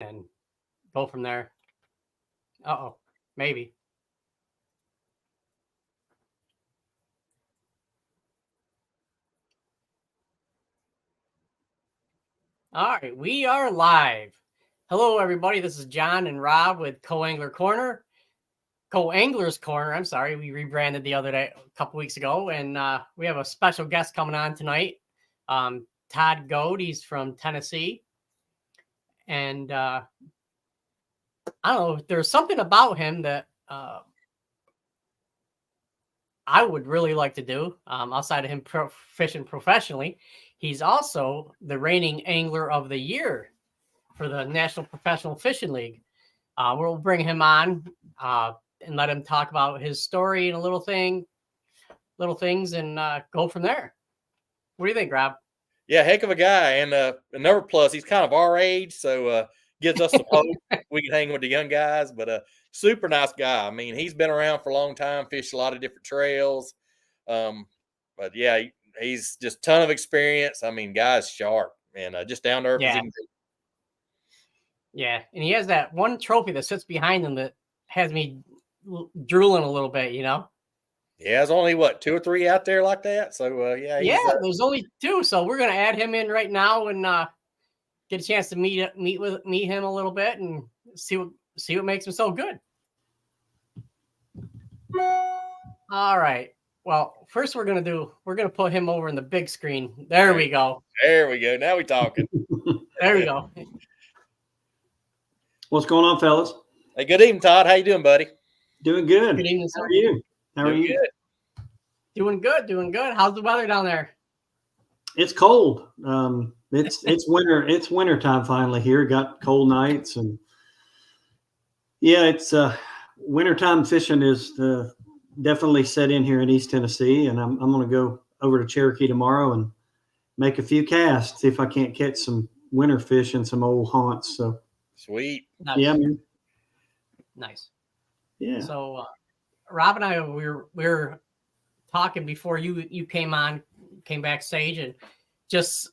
and go from there. Maybe. All right, we are live. Hello, everybody. This is John and Rob with Co-Anglers Corner. I'm sorry. We rebranded the other day, a couple weeks ago, and we have a special guest coming on tonight, Todd Goade. He's from Tennessee, and I don't know. There's something about him that I would really like to do outside of him fishing professionally. He's also the reigning angler of the year for the National Professional Fishing League. We'll bring him on and let him talk about his story and little things, and go from there. What do you think, Rob? Yeah, heck of a guy. And another plus, he's kind of our age, so gives us some hope. We can hang with the young guys, but super nice guy. I mean, he's been around for a long time, fished a lot of different trails. But yeah, he's just a ton of experience. I mean, guy's sharp and just down to earth. Yeah, and he has that one trophy that sits behind him that has me drooling a little bit, Yeah, there's only 2 or 3 out there like that. So there's only 2. So we're gonna add him in right now and get a chance to meet him a little bit and see what makes him so good. All right. Well, first we're gonna put him over in the big screen. There we go. There we go. Now we're talking. There we go. What's going on, fellas? Hey, good evening, Todd. How you doing, buddy? Doing good. Good evening, sir. How are you? How are you? Good. Doing good. How's the weather down there? It's cold. It's winter. It's winter time finally here. Got cold nights and it's wintertime fishing is definitely set in here in East Tennessee, and I'm going to go over to Cherokee tomorrow and make a few casts, see if I can't catch some winter fish in some old haunts. So sweet. Nice. Yeah, man. Nice. Yeah. So Rob and I we were talking before you came backstage, and just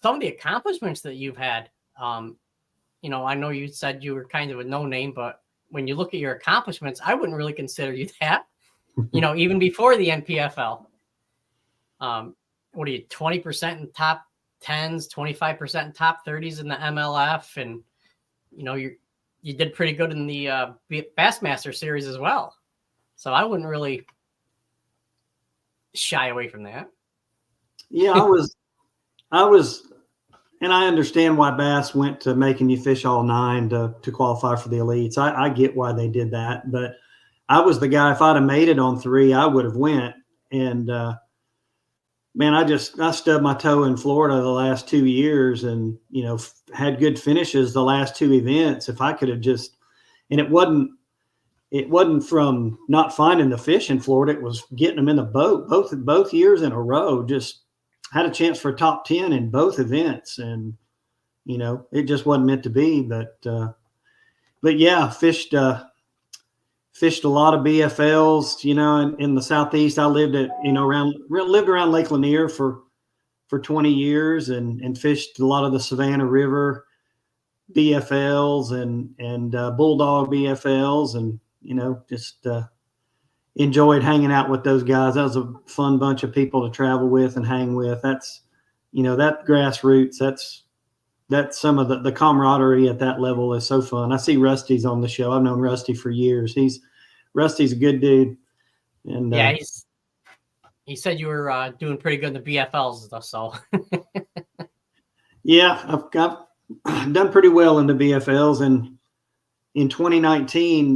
some of the accomplishments that you've had. I know you said you were kind of a no-name, but when you look at your accomplishments, I wouldn't really consider you that. Even before the NPFL. What are you, 20% in top 10s, 25% in top 30s in the MLF, and you did pretty good in the Bassmaster series as well. So I wouldn't really shy away from that. Yeah, I was, and I understand why Bass went to making you fish all 9 to qualify for the elites. I get why they did that, but I was the guy, if I'd have made it on 3, I would have went. And man, I stubbed my toe in Florida the last 2 years and, had good finishes the last 2 events. If I could have and it wasn't from not finding the fish in Florida. It was getting them in the boat both years in a row. Just had a chance for a top 10 in both events. And, it just wasn't meant to be, but yeah, fished a lot of BFLs, in the Southeast. I lived around Lake Lanier for 20 years and fished a lot of the Savannah River BFLs and Bulldog BFLs, and, just enjoyed hanging out with those guys. That was a fun bunch of people to travel with and hang with. That's, that grassroots, that's some of the camaraderie at that level is so fun. I see Rusty's on the show. I've known Rusty for years. Rusty's a good dude. And yeah, he said you were doing pretty good in the BFLs and stuff. So yeah, I've done pretty well in the BFLs. And in 2019,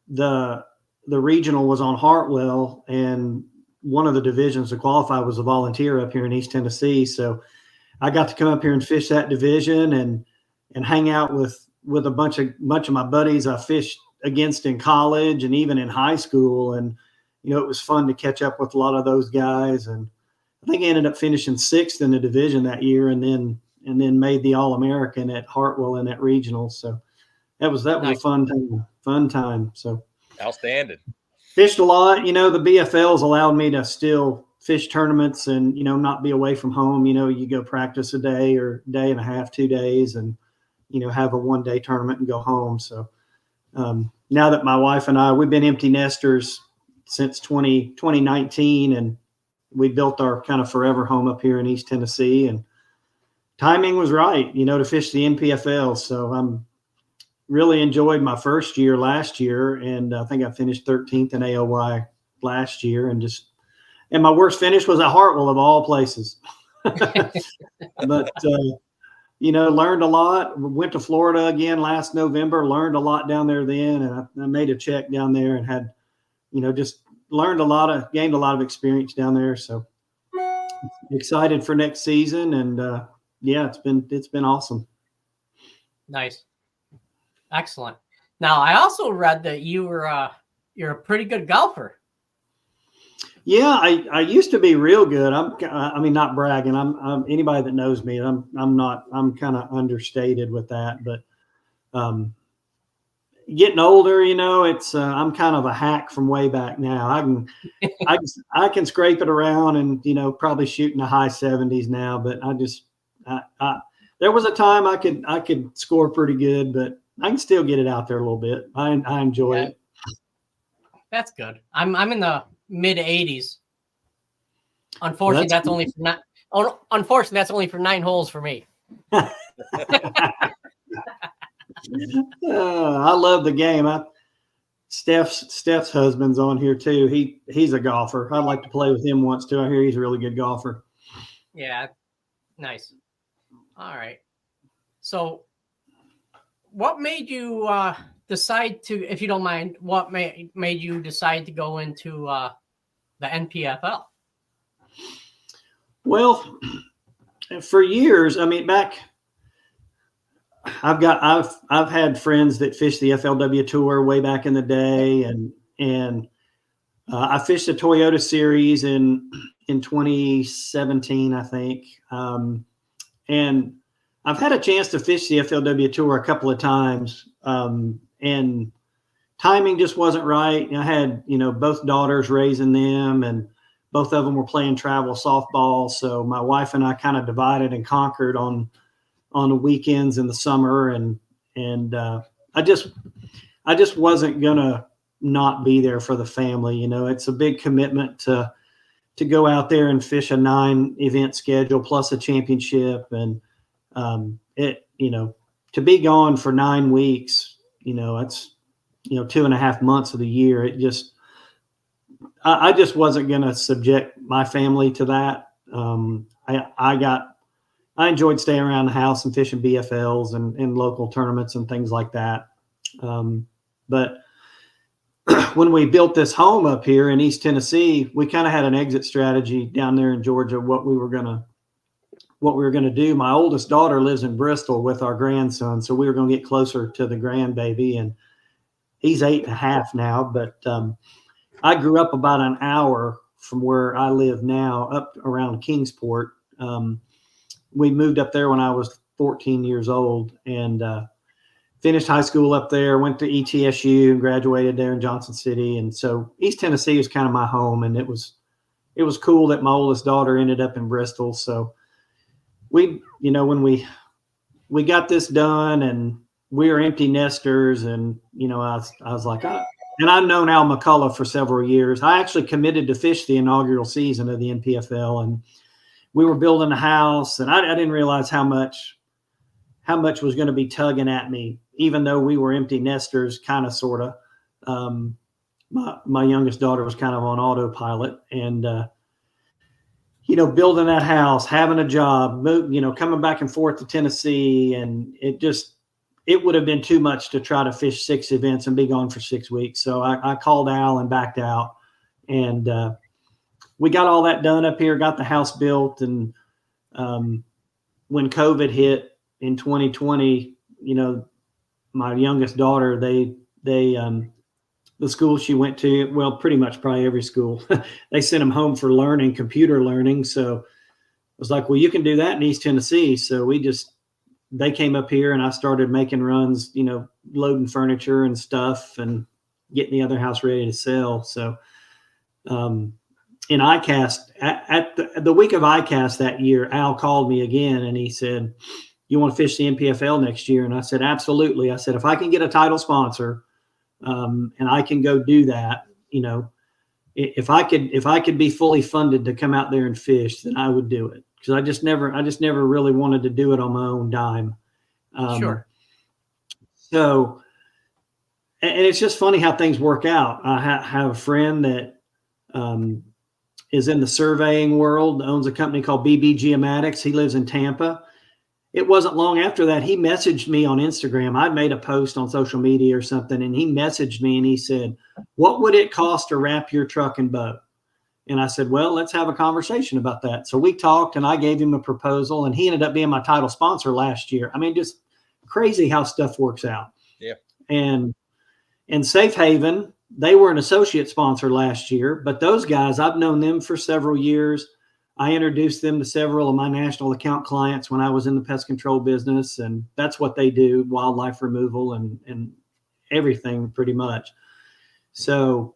the regional was on Hartwell, and one of the divisions to qualify was a volunteer up here in East Tennessee. So I got to come up here and fish that division and hang out with a bunch of my buddies I fished against in college and even in high school. And, it was fun to catch up with a lot of those guys. And I think I ended up finishing 6th in the division that year, and then made the All-American at Hartwell in that regional. So that was nice. A fun time. So outstanding. Fished a lot. The BFLs allowed me to still fish tournaments and, not be away from home. You go practice a day or day and a half, 2 days, and have a one-day tournament and go home. So now that my wife and I, we've been empty nesters since 2019, and we built our kind of forever home up here in East Tennessee, and timing was right, to fish the NPFL. So I'm really enjoyed my first year last year, and I think I finished 13th in AOY last year, and my worst finish was at Hartwell of all places. But learned a lot. Went to Florida again last November, learned a lot down there then, and I made a check down there and had, just gained a lot of experience down there. So excited for next season, and it's been awesome. Nice. Excellent. Now, I also read that you're a pretty good golfer. Yeah, I used to be real good. I mean, not bragging. I'm anybody that knows me, I'm kind of understated with that, but getting older, it's I'm kind of a hack from way back now. I can scrape it around and probably shoot in the high 70s now, but there was a time I could score pretty good, but I can still get it out there a little bit. I enjoy it. That's good. I'm in the mid 80s. Unfortunately, that's only for 9 holes for me. I love the game. Steph's husband's on here too. He's a golfer. I'd like to play with him once too. I hear he's a really good golfer. Yeah, nice. All right. So, what made you decide to, if you don't mind, what made you decide to go into the NPFL? Well, for years, I mean, I've had friends that fished the FLW Tour way back in the day, and I fished the Toyota Series in 2017, I think, and I've had a chance to fish the FLW Tour a couple of times, and timing just wasn't right. I had both daughters raising them, and both of them were playing travel softball, so my wife and I kind of divided and conquered on the weekends in the summer, and I just wasn't gonna not be there for the family. It's a big commitment to go out there and fish a 9-event schedule plus a championship, and to be gone for 9 weeks, it's 2.5 months of the year. I just wasn't gonna subject my family to that. I enjoyed staying around the house and fishing BFLs and local tournaments and things like that. But when we built this home up here in East Tennessee, we kind of had an exit strategy down there in Georgia, what we were gonna do. My oldest daughter lives in Bristol with our grandson, so we were gonna get closer to the grandbaby, and he's 8.5 now. But I grew up about an hour from where I live now, up around Kingsport. We moved up there when I was 14 years old, and finished high school up there, went to ETSU and graduated there in Johnson City. And so East Tennessee was kind of my home, and it was cool that my oldest daughter ended up in Bristol. So when we got this done and we were empty nesters, and, I was like, and I've known Al McCullough for several years. I actually committed to fish the inaugural season of the NPFL, and we were building a house, and I didn't realize how much was going to be tugging at me, even though we were empty nesters, kind of, sort of. My youngest daughter was kind of on autopilot, and, building that house, having a job, coming back and forth to Tennessee. And it would have been too much to try to fish 6 events and be gone for 6 weeks. So I called Al and backed out, and we got all that done up here, got the house built. And when COVID hit in 2020, my youngest daughter, the school she went to, well, pretty much probably every school, they sent them home for computer learning. So I was like, well, you can do that in East Tennessee. So they came up here, and I started making runs, loading furniture and stuff and getting the other house ready to sell. So in ICAST, at the week of ICAST that year, Al called me again, and he said, you want to fish the NPFL next year? And I said, absolutely. I said, if I can get a title sponsor, and I can go do that, if I could be fully funded to come out there and fish, then I would do it. Because I just never really wanted to do it on my own dime. Sure. So, and it's just funny how things work out. I have a friend that is in the surveying world, owns a company called BB Geomatics. He lives in Tampa. It wasn't long after that, he messaged me on Instagram. I'd made a post on social media or something, and he messaged me and he said, what would it cost to wrap your truck and boat? And I said, well, let's have a conversation about that. So we talked, and I gave him a proposal, and he ended up being my title sponsor last year. I mean, just crazy how stuff works out. Yeah. And Safe Haven, they were an associate sponsor last year, but those guys, I've known them for several years. I introduced them to several of my national account clients when I was in the pest control business, and that's what they do, wildlife removal and everything pretty much. So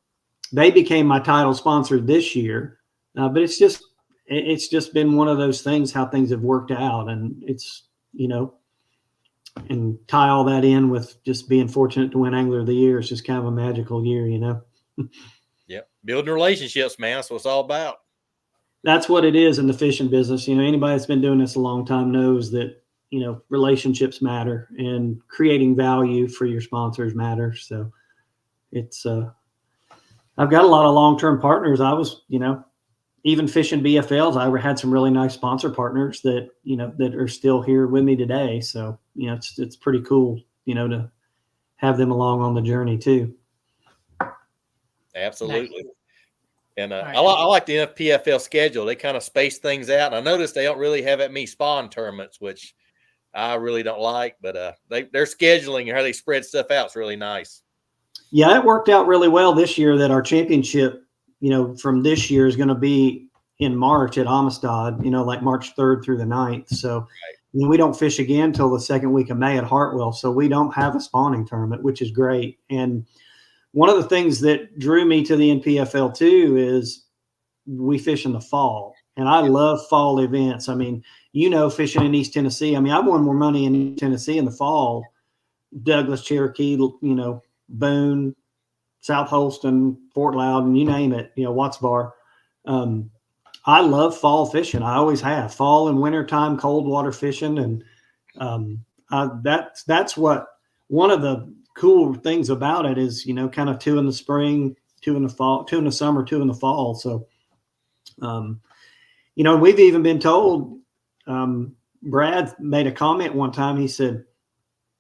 they became my title sponsor this year, but it's just been one of those things, how things have worked out, and it's, and tie all that in with just being fortunate to win Angler of the Year. It's just kind of a magical year, Yep. Building relationships, man. That's what it's all about. That's what it is in the fishing business. Anybody that's been doing this a long time knows that, relationships matter, and creating value for your sponsors matter. So it's, I've got a lot of long-term partners. I was, even fishing BFLs, I had some really nice sponsor partners that, that are still here with me today. So, it's pretty cool, to have them along on the journey too. Absolutely. Nice. And Right. I like the NPFL schedule. They kind of space things out. And I noticed they don't really have that many spawn tournaments, which I really don't like. But their scheduling and how they spread stuff out is really nice. Yeah, it worked out really well this year that our championship, from this year is going to be in March at Amistad, like March 3rd through the 9th. So we don't fish again until the second week of May at Hartwell. So we don't have a spawning tournament, which is great. And one of the things that drew me to the NPFL too is we fish in the fall, and I love fall events. I mean, fishing in East Tennessee. I mean, I've won more money in East Tennessee in the fall. Douglas, Cherokee, Boone, South Holston, Fort Loudon, you name it, Watts Bar. I love fall fishing. I always have. Fall and wintertime cold water fishing, and that's what one of the cool things about it is, kind of 2 in the spring, 2 in the fall, 2 in the summer, 2 in the fall. So, we've even been told, Brad made a comment one time. He said,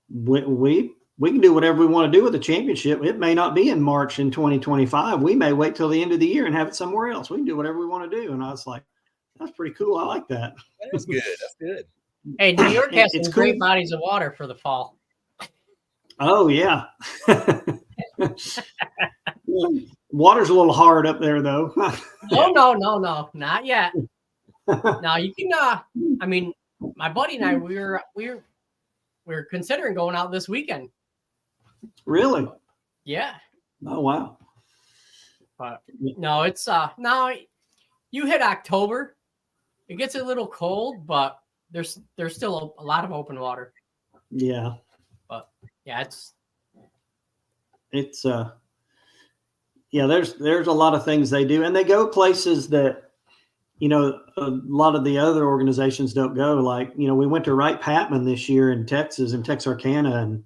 we can do whatever we want to do with the championship. It may not be in March in 2025. We may wait till the end of the year and have it somewhere else. We can do whatever we want to do. And I was like, that's pretty cool. I like that. That's good. That's good. Hey, New York has some It's great cool. bodies of water for the fall. Oh, yeah. Water's a little hard up there, though. No, not yet. Now you can. I mean, my buddy and I, we're considering going out this weekend. Really? Yeah. Oh, wow. But no, it's now you hit October, it gets a little cold, but there's still a lot of open water. Yeah. But yeah, it's yeah, there's a lot of things they do, and they go places that a lot of the other organizations don't go. Like, we went to Wright Patman this year in Texas, in Texarkana, and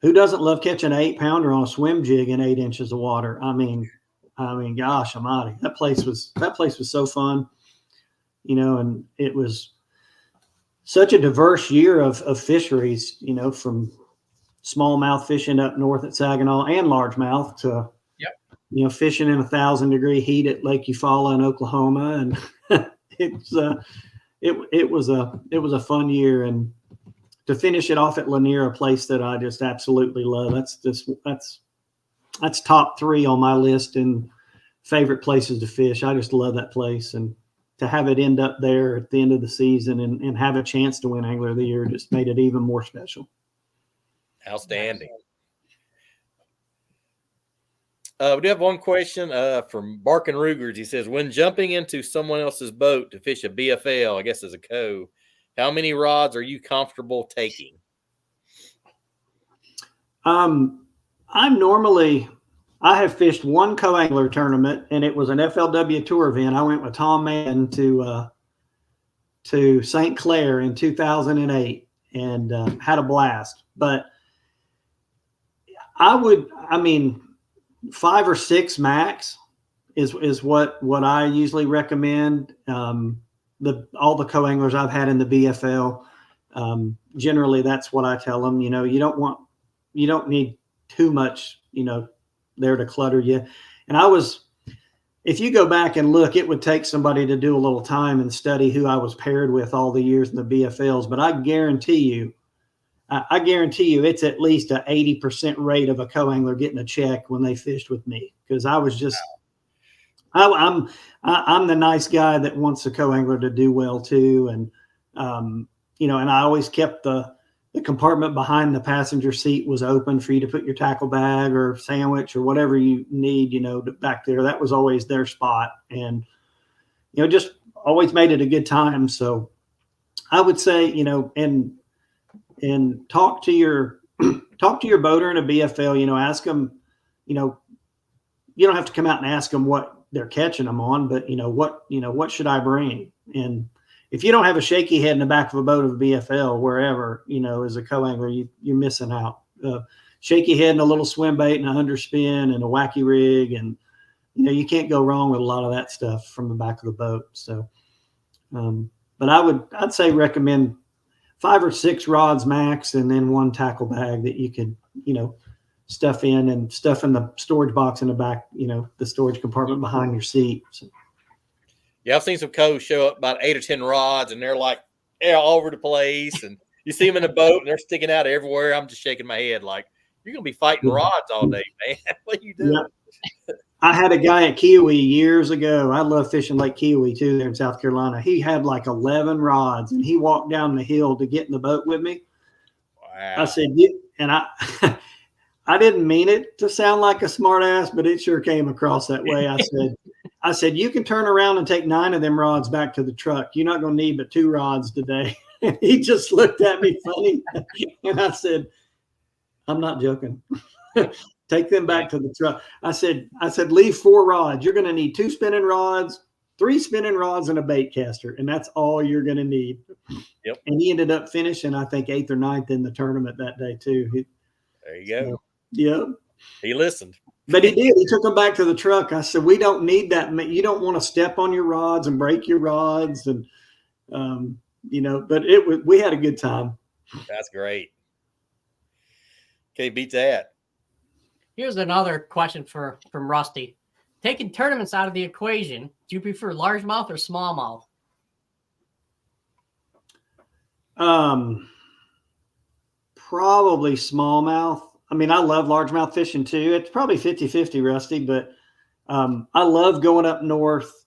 who doesn't love catching an 8-pounder on a swim jig in 8 inches of water? I mean, gosh almighty, that place was so fun, and it was such a diverse year of fisheries, from smallmouth fishing up north at Saginaw and largemouth to, fishing in 1,000-degree heat at Lake Eufaula in Oklahoma. And it was a fun year. And to finish it off at Lanier, a place that I just absolutely love. That's top 3 on my list in favorite places to fish. I just love that place. And to have it end up there at the end of the season and have a chance to win Angler of the Year just made it even more special. Outstanding. We do have one question from Barkin Rugers. He says, when jumping into someone else's boat to fish a BFL, I guess as a co, How many rods are you comfortable taking? I have fished one co-angler tournament, and it was an FLW Tour event. I went with Tom Mann to St. Clair in 2008 and had a blast. But I mean, 5 or 6 max is what I usually recommend. All the co-anglers I've had in the BFL, generally that's what I tell them. You know, you don't need too much, you know, there to clutter you. And if you go back and look, it would take somebody to do a little time and study who I was paired with all the years in the BFLs. But I guarantee you it's at least an 80% rate of a co-angler getting a check when they fished with me, because I was just, I'm the nice guy that wants a co-angler to do well too. And, you know, and I always kept the compartment behind the passenger seat was open for you to put your tackle bag or sandwich or whatever you need, you know, back there. That was always their spot. And, you know, just always made it a good time. So I would say, you know, and talk to your boater in a BFL, you know, ask them, you know, you don't have to come out and ask them what they're catching them on, but what should I bring? And if you don't have a shaky head in the back of a boat of a BFL, wherever, you know, as a co-angler, you're missing out. Shaky head and a little swim bait and a underspin and a wacky rig. And, you know, you can't go wrong with a lot of that stuff from the back of the boat. So, but I'd say recommend 5 or 6 rods max, and then 1 tackle bag that you could, you know, stuff in the storage box in the back, you know, the storage compartment behind your seat. So. Yeah, I've seen some co's show up about 8 or 10 rods, and they're like all over the place. And you see them in the boat, and they're sticking out everywhere. I'm just shaking my head like, you're going to be fighting rods all day, man. What are you doing? Yeah. I had a guy at Kiwi years ago. I love fishing Lake Kiwi too there in South Carolina. He had like 11 rods, and he walked down the hill to get in the boat with me. Wow. I said, and I didn't mean it to sound like a smart ass, but it sure came across that way. I said, you can turn around and take 9 of them rods back to the truck. You're not going to need but 2 rods today. And he just looked at me funny. And I said, I'm not joking. Take them back to the truck. I said, leave 4 rods. You're going to need 2 spinning rods, 3 spinning rods, and a bait caster. And that's all you're going to need. Yep. And he ended up finishing, I think, 8th or 9th in the tournament that day too. There you go. So, yeah. He listened. But he did. He took them back to the truck. I said, we don't need that. You don't want to step on your rods and break your rods. And, you know, but we had a good time. That's great. Okay, beat that. Here's another question from Rusty. Taking tournaments out of the equation, do you prefer largemouth or smallmouth? Probably smallmouth. I mean, I love largemouth fishing too. It's probably 50-50, Rusty, but I love going up north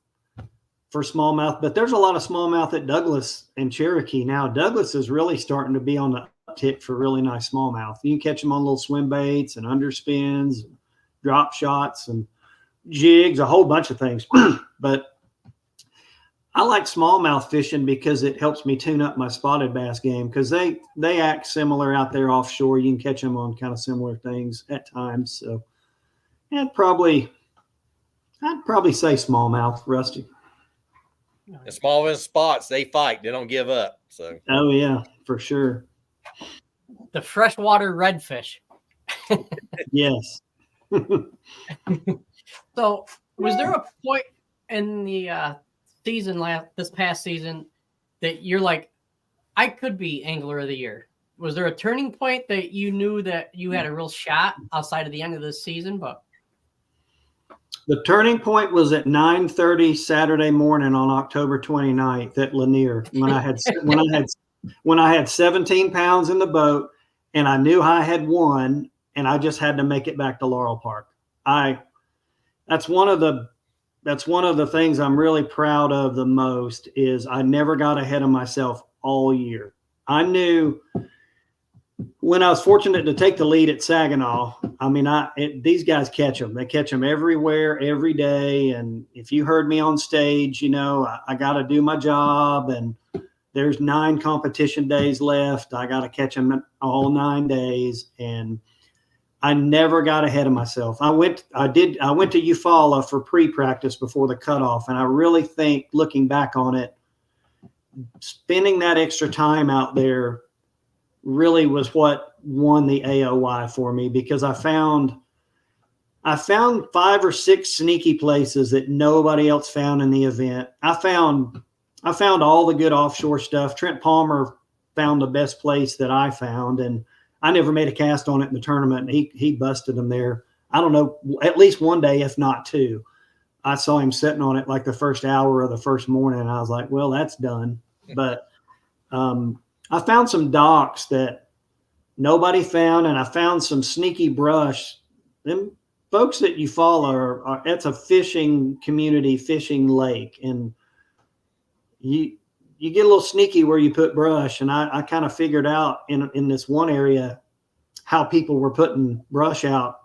for smallmouth. But there's a lot of smallmouth at Douglas and Cherokee now. Douglas is really starting to be on the uptick for really nice smallmouth. You can catch them on little swim baits and underspins, and drop shots and jigs, a whole bunch of things. But I like smallmouth fishing because it helps me tune up my spotted bass game, because they act similar out there offshore. You can catch them on kind of similar things at times. So I'd probably say smallmouth, Rusty. The smallmouth spots, they fight. They don't give up. So. Oh yeah, for sure. The freshwater redfish. Yes. So was there a point in the this past season that you're like, I could be angler of the year? Was there a turning point that you knew that you had a real shot outside of the end of this season? But the turning point was at 9:30 Saturday morning on October 29th at Lanier, when I had 17 pounds in the boat, and I knew I had won, and I just had to make it back to Laurel Park. That's one of the things I'm really proud of the most, is I never got ahead of myself all year. I knew when I was fortunate to take the lead at Saginaw, I mean, these guys catch them. They catch them everywhere, every day. And if you heard me on stage, you know, I got to do my job. And there's 9 competition days left. I got to catch them all 9 days. And I never got ahead of myself. I went to Eufaula for pre-practice before the cutoff. And I really think, looking back on it, spending that extra time out there really was what won the AOY for me, because I found 5 or 6 sneaky places that nobody else found in the event. I found all the good offshore stuff. Trent Palmer found the best place that I found, and I never made a cast on it in the tournament. And he busted them there. I don't know, at least one day, if not 2. I saw him sitting on it like the first hour of the first morning, and I was like, well, that's done. But I found some docks that nobody found, and I found some sneaky brush. Them folks that Eufaula it's a fishing community, fishing lake, and you get a little sneaky where you put brush. And I kind of figured out in this one area how people were putting brush out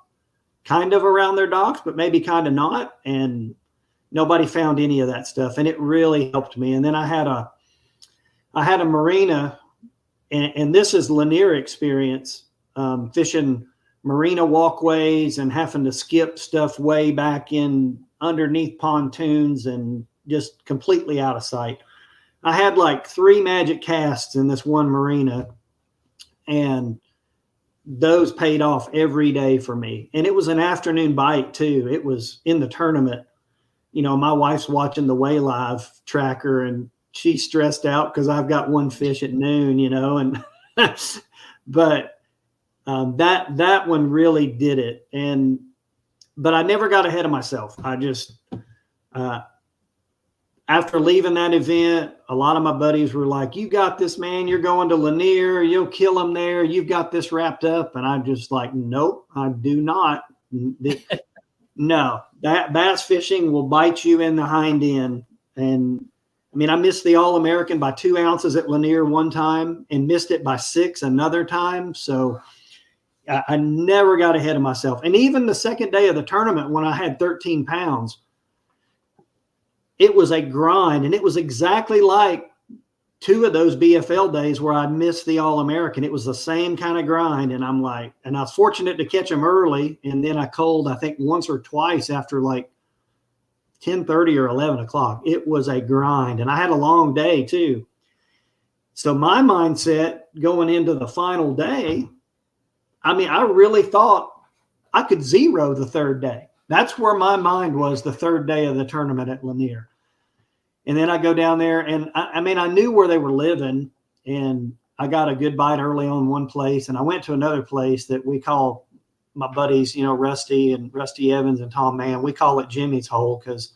kind of around their docks, but maybe kind of not. And nobody found any of that stuff. And it really helped me. And then I had a marina, and this is Lanier experience, fishing marina walkways and having to skip stuff way back in underneath pontoons and just completely out of sight. I had like 3 magic casts in this one marina, and those paid off every day for me. And it was an afternoon bite too. It was in the tournament. You know, my wife's watching the Way Live tracker, and she's stressed out because I've got 1 fish at noon, you know, and but that one really did it. But I never got ahead of myself. I just, after leaving that event, a lot of my buddies were like, you got this, man. You're going to Lanier. You'll kill them there. You've got this wrapped up. And I'm just like, nope, I do not. No, that bass fishing will bite you in the hind end. And I mean, I missed the All-American by 2 ounces at Lanier one time and missed it by 6 another time. So I never got ahead of myself. And even the second day of the tournament, when I had 13 pounds, it was a grind. And it was exactly like 2 of those BFL days where I missed the All-American. It was the same kind of grind. And I'm like, and I was fortunate to catch them early. And then I culled, I think, once or twice after like 10:30 or 11 o'clock. It was a grind. And I had a long day too. So my mindset going into the final day, I mean, I really thought I could zero the 3rd day. That's where my mind was the 3rd day of the tournament at Lanier. And then I go down there, and I mean, I knew where they were living, and I got a good bite early on one place. And I went to another place that we call, my buddies, you know, Rusty Evans and Tom Mann, we call it Jimmy's Hole, because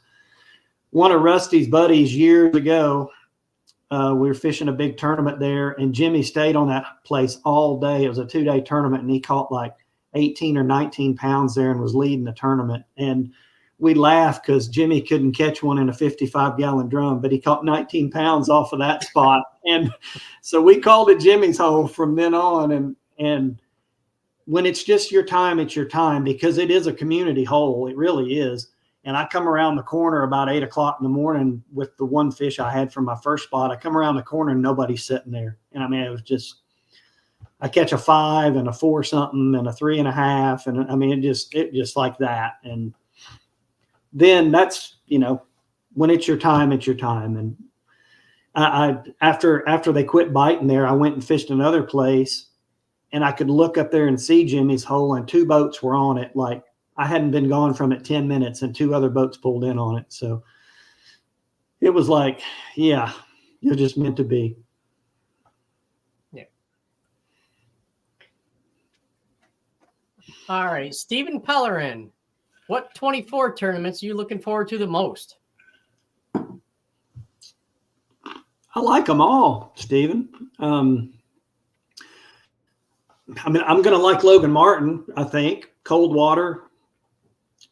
one of Rusty's buddies years ago, we were fishing a big tournament there, and Jimmy stayed on that place all day. It was a 2-day tournament, and he caught like 18 or 19 pounds there and was leading the tournament. And we laughed because Jimmy couldn't catch one in a 55-gallon drum, but he caught 19 pounds off of that spot. And so we called it Jimmy's Hole from then on. And when it's just your time, it's your time, because it is a community hole. It really is. And I come around the corner about 8 o'clock in the morning with the 1 fish I had from my first spot. I come around the corner and nobody's sitting there. And I mean, it was just, I catch a 5 and a 4 something and a 3.5. And I mean, it just like that. And then that's, you know, when it's your time, it's your time. And I after they quit biting there, I went and fished another place, and I could look up there and see Jimmy's Hole, and 2 boats were on it. Like, I hadn't been gone from it 10 minutes, and 2 other boats pulled in on it. So it was like, yeah, you're just meant to be. Yeah. All right. Stephen Pellerin, what 24 tournaments are you looking forward to the most? I like them all, Stephen. I mean, I'm going to like Logan Martin, I think. Cold water,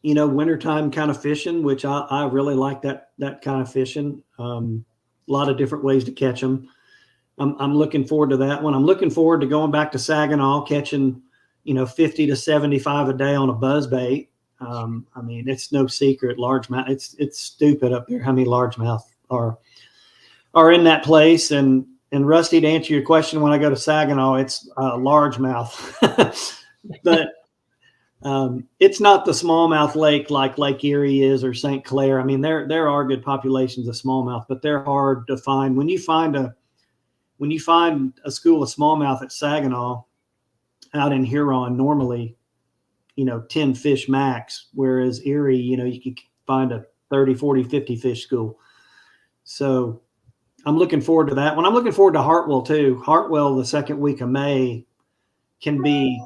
you know, wintertime kind of fishing, which I really like that kind of fishing. A lot of different ways to catch them. I'm looking forward to that one. I'm looking forward to going back to Saginaw, catching, you know, 50 to 75 a day on a buzzbait. I mean, it's no secret, largemouth. It's stupid up there how many largemouth are. are in that place. And Rusty, to answer your question, when I go to Saginaw, it's largemouth, but it's not the smallmouth lake like Lake Erie is or St. Clair. I mean, there are good populations of smallmouth, but they're hard to find. When you find a school of smallmouth at Saginaw out in Huron, normally, 10 fish max, whereas Erie, you could find a 30, 40, 50 fish school. So I'm looking forward to that one. I'm looking forward to Hartwell too. Hartwell, the second week of May, can be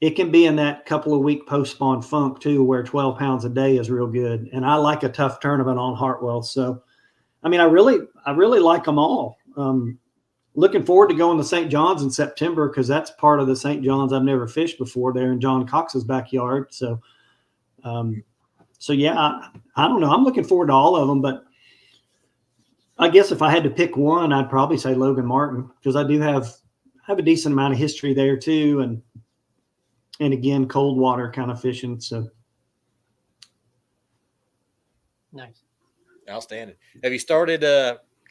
in that couple of week post spawn funk too, where 12 pounds a day is real good. And I like a tough tournament on Hartwell. So, I mean, I really like them all. Looking forward to going to St. John's in September, because that's part of the St. John's I've never fished before there in John Cox's backyard. So, yeah, I don't know. I'm looking forward to all of them, but I guess if I had to pick one, I'd probably say Logan Martin, because I do have a decent amount of history there too, and again, cold water kind of fishing. So nice, outstanding. Have you started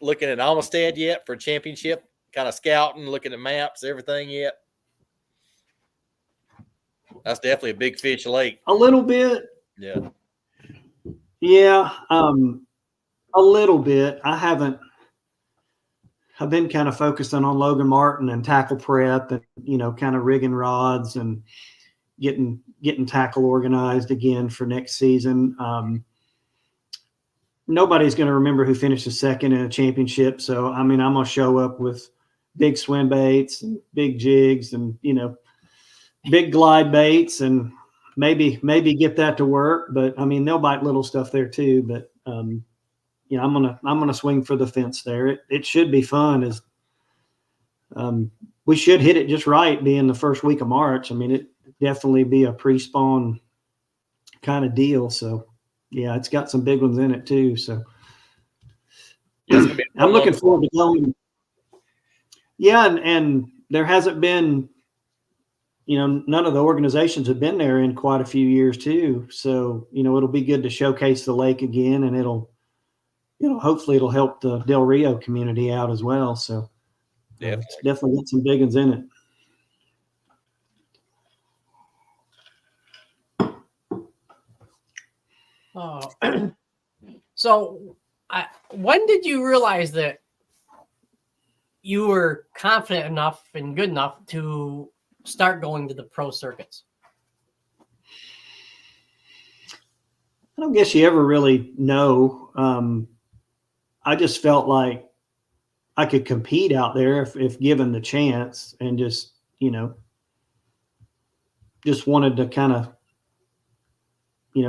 looking at Almstead yet for a championship? Kind of scouting, looking at maps, everything yet? That's definitely a big fish lake. A little bit. Yeah. Yeah. A little bit. I've been kind of focusing on Logan Martin and tackle prep and, kind of rigging rods and getting tackle organized again for next season. Nobody's going to remember who finished second in a championship. So, I mean, I'm going to show up with big swim baits and big jigs and, big glide baits and maybe get that to work. But I mean, they'll bite little stuff there too. But, I'm going to swing for the fence there. It should be fun. We should hit it just right being the first week of March. I mean, it definitely be a pre-spawn kind of deal. So yeah, it's got some big ones in it too. So I'm looking forward to going. Yeah. And there hasn't been, none of the organizations have been there in quite a few years too. So, it'll be good to showcase the lake again, and hopefully it'll help the Del Rio community out as well. So it's definitely got some big ones in it. So when did you realize that you were confident enough and good enough to start going to the pro circuits? I don't guess you ever really know. I just felt like I could compete out there if given the chance, and just wanted to kind of,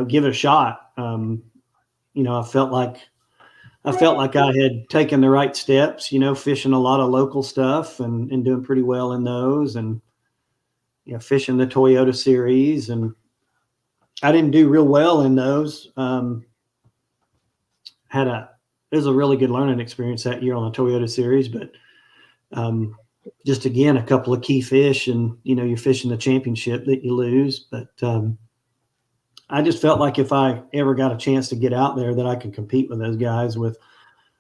give it a shot. I felt like I had taken the right steps, fishing a lot of local stuff and doing pretty well in those, and, fishing the Toyota series. And I didn't do real well in those. It was a really good learning experience that year on the Toyota series, but just again, a couple of key fish, and, you're fishing the championship that you lose. But I just felt like if I ever got a chance to get out there, that I could compete with those guys with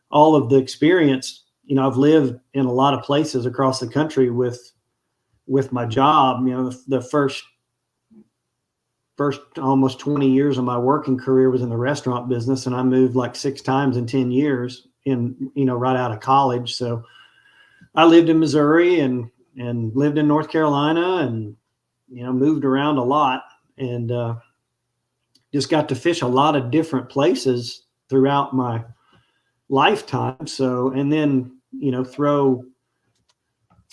all of the experience. I've lived in a lot of places across the country with my job. The first almost 20 years of my working career was in the restaurant business, and I moved like 6 times in 10 years right out of college. So I lived in Missouri and lived in North Carolina, and, moved around a lot, and just got to fish a lot of different places throughout my lifetime. So, and then, throw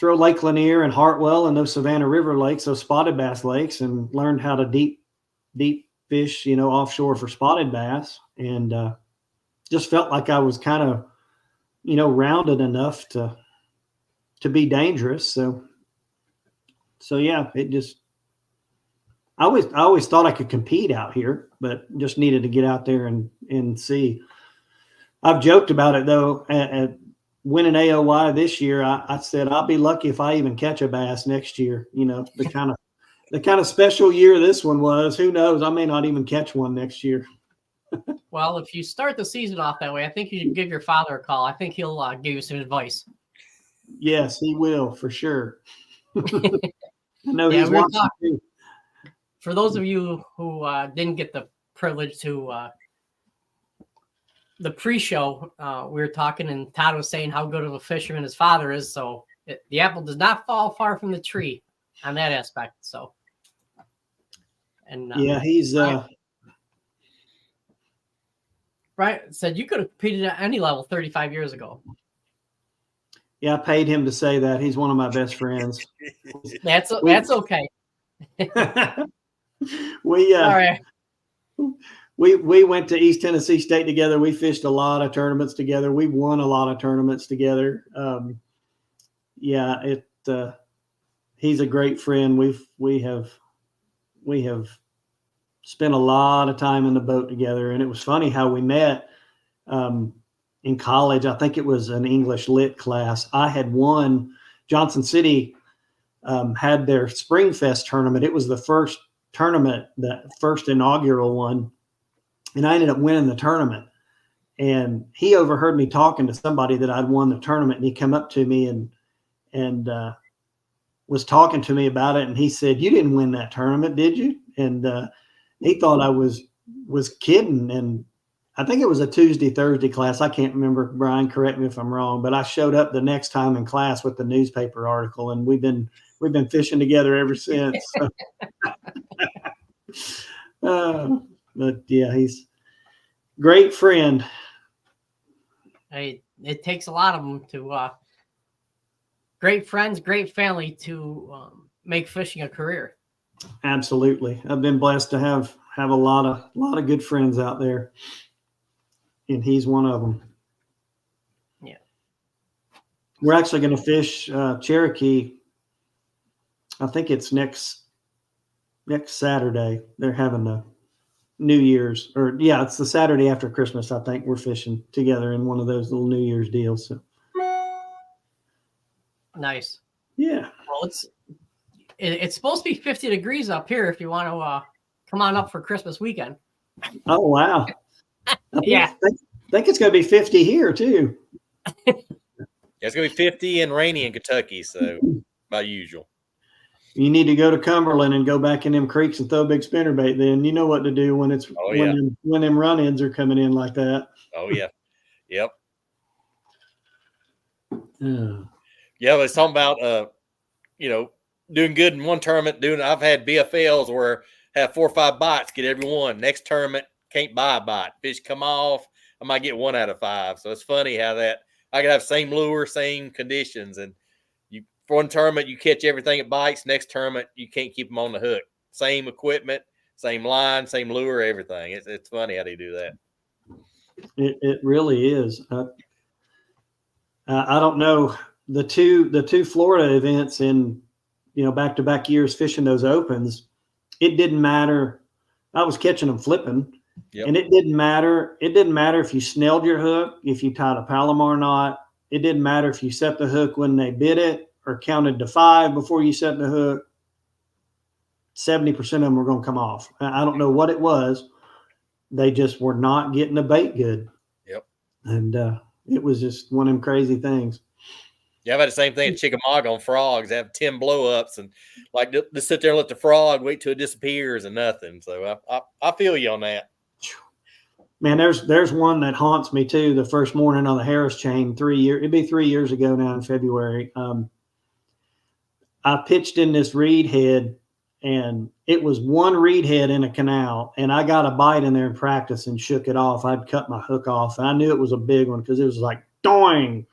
Lake Lanier and Hartwell and those Savannah River lakes, those spotted bass lakes, and learned how to deep fish, offshore for spotted bass, and just felt like I was kind of, rounded enough to be dangerous. So yeah, I always thought I could compete out here, but just needed to get out there and see. I've joked about it though. At winning AOY this year, I said I'll be lucky if I even catch a bass next year. The kind of special year this one was. Who knows? I may not even catch one next year. Well, if you start the season off that way, I think you should give your father a call. I think he'll give you some advice. Yes, he will for sure. I know Yeah, he's we were watching too. For those of you who didn't get the privilege to the pre-show, we were talking, and Todd was saying how good of a fisherman his father is. So the apple does not fall far from the tree on that aspect. So, and Yeah, he's Brian said you could have competed at any level 35 years ago. yeah, I paid him to say that. He's one of my best friends. That's okay. We All right. we went to East Tennessee State together. We fished a lot of tournaments together. We won a lot of tournaments together. Yeah, he's a great friend. We have spent a lot of time in the boat together, and it was funny how we met in college. I think it was an English lit class. I had won. Johnson City had their Spring Fest tournament. It was the first tournament, the first inaugural one, and I ended up winning the tournament. And he overheard me talking to somebody that I'd won the tournament, and he came up to me and was talking to me about it. And he said, "You didn't win that tournament, did you?" And he thought I was kidding. And I think it was a Tuesday, Thursday class. I can't remember. Brian, correct me if I'm wrong, but I showed up the next time in class with the newspaper article, and we've been fishing together ever since. But yeah, he's a great friend. Hey, it takes a lot of them to great friends, great family to make fishing a career. Absolutely. I've been blessed to have a lot of good friends out there, and he's one of them. Yeah. We're actually going to fish Cherokee. I think it's next Saturday. They're having the New Year's, or yeah, it's the Saturday after Christmas. I think we're fishing together in one of those little New Year's deals. So. Nice. Yeah. Well, it's supposed to be 50 degrees up here if you want to come on up for Christmas weekend. Oh, wow. Yeah. I think it's going to be 50 here too. It's going to be 50 and rainy in Kentucky, so about usual. You need to go to Cumberland and go back in them creeks and throw a big spinnerbait. Then you know what to do when it's when them run-ins are coming in like that. Oh yeah, yep. Yeah, but it's talking about doing good in one tournament. I've had BFLs where have 4 or 5 bites, get every one. Next tournament can't buy a bite. Fish come off. I might get 1 out of 5. So it's funny how that I could have same lure, same conditions, and for one tournament, you catch everything it bites. Next tournament, you can't keep them on the hook. Same equipment, same line, same lure, everything. It's funny how they do that. It really is. I don't know the two Florida events in back-to-back years fishing those opens. It didn't matter. I was catching them flipping, and it didn't matter. It didn't matter if you snelled your hook, if you tied a Palomar knot. It didn't matter if you set the hook when they bit it or counted to 5 before you set the hook. 70% of them were going to come off. I don't know what it was. They just were not getting the bait good. Yep. And it was just one of them crazy things. Yeah, I've had the same thing at Chickamauga on frogs. They have 10 blow-ups and like just sit there and let the frog wait till it disappears and nothing. So I feel you on that. Man, there's one that haunts me too. The first morning on the Harris chain, it'd be 3 years ago now in February. I pitched in this reed head, and it was one reed head in a canal, and I got a bite in there in practice and shook it off. I'd cut my hook off, and I knew it was a big one because it was like doing.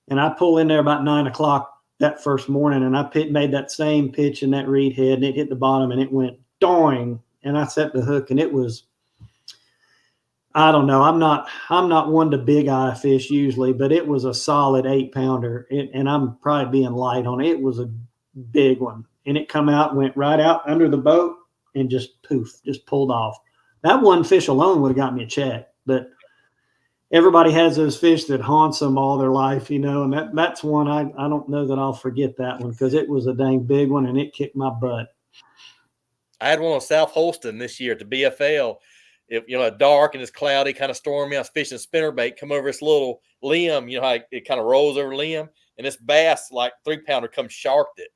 And I pull in there about 9 o'clock that first morning, and I made that same pitch in that reed head, and it hit the bottom, and it went doing. And I set the hook, and it was, I don't know. I'm not one to big eye fish usually, but it was a solid 8-pounder, and I'm probably being light on it. It was a big one, and it come out, went right out under the boat, and just poof, just pulled off. That one fish alone would have got me a check, but everybody has those fish that haunts them all their life, and that's one I don't know that I'll forget that one because it was a dang big one, and it kicked my butt. I had one on South Holston this year at the BFL. if dark and it's cloudy, kind of stormy. I was fishing spinnerbait, come over this little limb, how it kind of rolls over the limb, and this bass, like 3-pounder, come sharked it.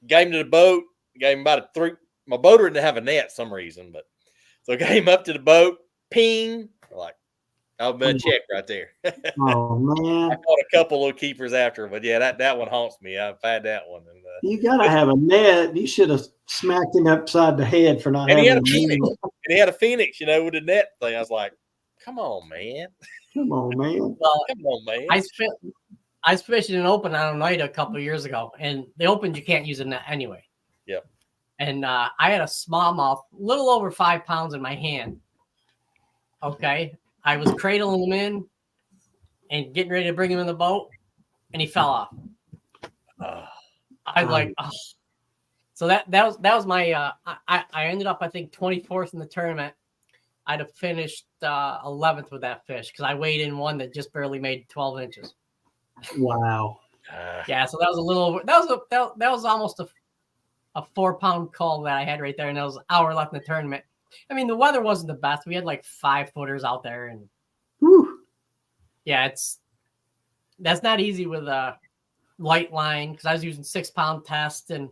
Gave him to the boat, gave him about a 3. My boater didn't have a net for some reason, but so I got him up to the boat, ping, like I've been checked right there. Oh man! I caught a couple little keepers after, but yeah, that one haunts me. I've had that one. And, you gotta have a net. You should have smacked him upside the head for not and having he had a phoenix, with the net thing. I was like, come on, man. Come on, man. Well, come on, man. I was fishing an open on Oneida a couple of years ago, and the open you can't use a net anyway. Yep. And I had a smallmouth, a little over 5 pounds in my hand. Okay. I was cradling him in and getting ready to bring him in the boat, and he fell off. I was like, oh. So that was my I ended up, I think, 24th in the tournament. I'd have finished 11th with that fish because I weighed in one that just barely made 12 inches. Wow. Yeah, so that was a little. That was almost a 4-pound call that I had right there, and there was an hour left in the tournament. I mean, the weather wasn't the best. We had like 5-footers out there, and yeah, that's not easy with a light line because I was using 6-pound test and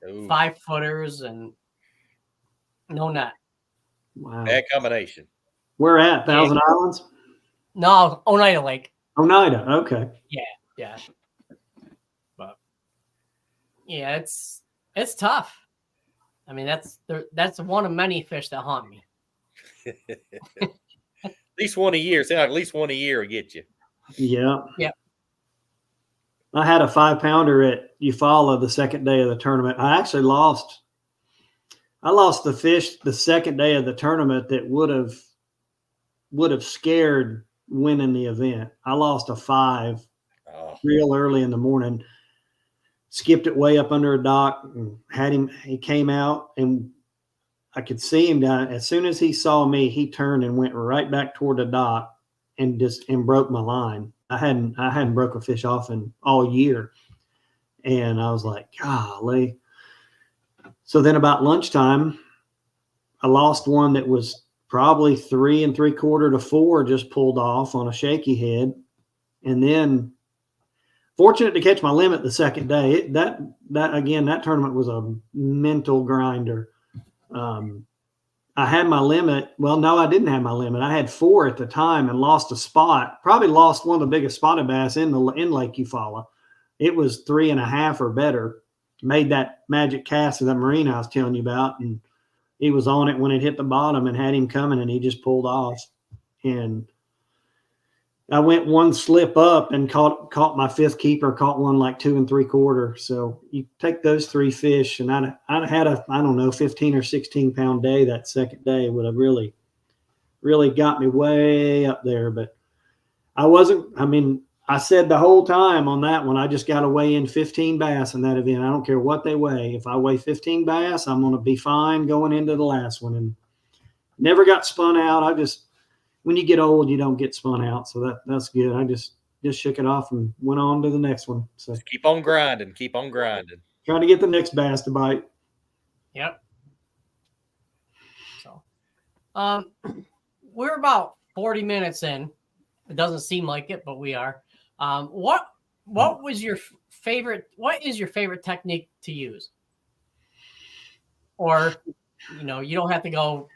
5-footers and no net. Wow. Bad combination. Where at? Thousand Islands? No, Oneida Lake. Oneida. Okay. Yeah. But yeah, it's tough. I mean, that's one of many fish that haunt me. At least one a year. Sound like at least one a year will get you. Yeah. Yep. I had a 5-pounder at Eufaula the second day of the tournament. I actually lost the fish the second day of the tournament that would have scared winning the event. I lost a 5 real early in the morning. Skipped it way up under a dock and had him. He came out and I could see him down. As soon as he saw me, he turned and went right back toward the dock and broke my line. I hadn't broke a fish off in all year, and I was like, golly. So then about lunchtime, I lost one that was probably 3 3/4 to 4, just pulled off on a shaky head, and then fortunate to catch my limit the second day. That tournament was a mental grinder. I had my limit. Well, no, I didn't have my limit. I had 4 at the time and lost a spot. Probably lost one of the biggest spotted bass in Lake Eufaula. It was 3.5 or better. Made that magic cast of that marine I was telling you about, and he was on it when it hit the bottom and had him coming, and he just pulled off. And I went one slip up and caught my 5th keeper, caught one like 2 3/4. So you take those 3 fish, and I'd had a, I don't know, 15 or 16 pound day that second day would have really, really got me way up there. But I said the whole time on that one, I just got to weigh in 15 bass in that event. I don't care what they weigh. If I weigh 15 bass, I'm going to be fine going into the last one. And never got spun out. When you get old, you don't get spun out. So that's good. I just shook it off and went on to the next one. So just keep on grinding. Trying to get the next bass to bite. Yep. So, we're about 40 minutes in. It doesn't seem like it, but we are. What was your favorite? What is your favorite technique to use? Or, you don't have to go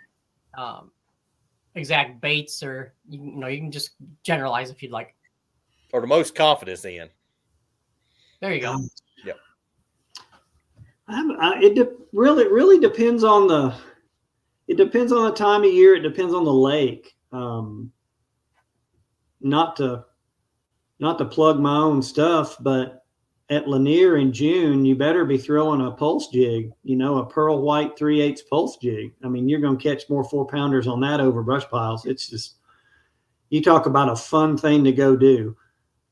exact baits, or you can just generalize if you'd like. Or the most confidence in. There you go. Yep. It really depends on the. It depends on the time of year. It depends on the lake. Not to plug my own stuff, but at Lanier in June, you better be throwing a pulse jig, a pearl white 3/8 pulse jig. I mean, you're going to catch more 4-pounders on that over brush piles. It's just, you talk about a fun thing to go do.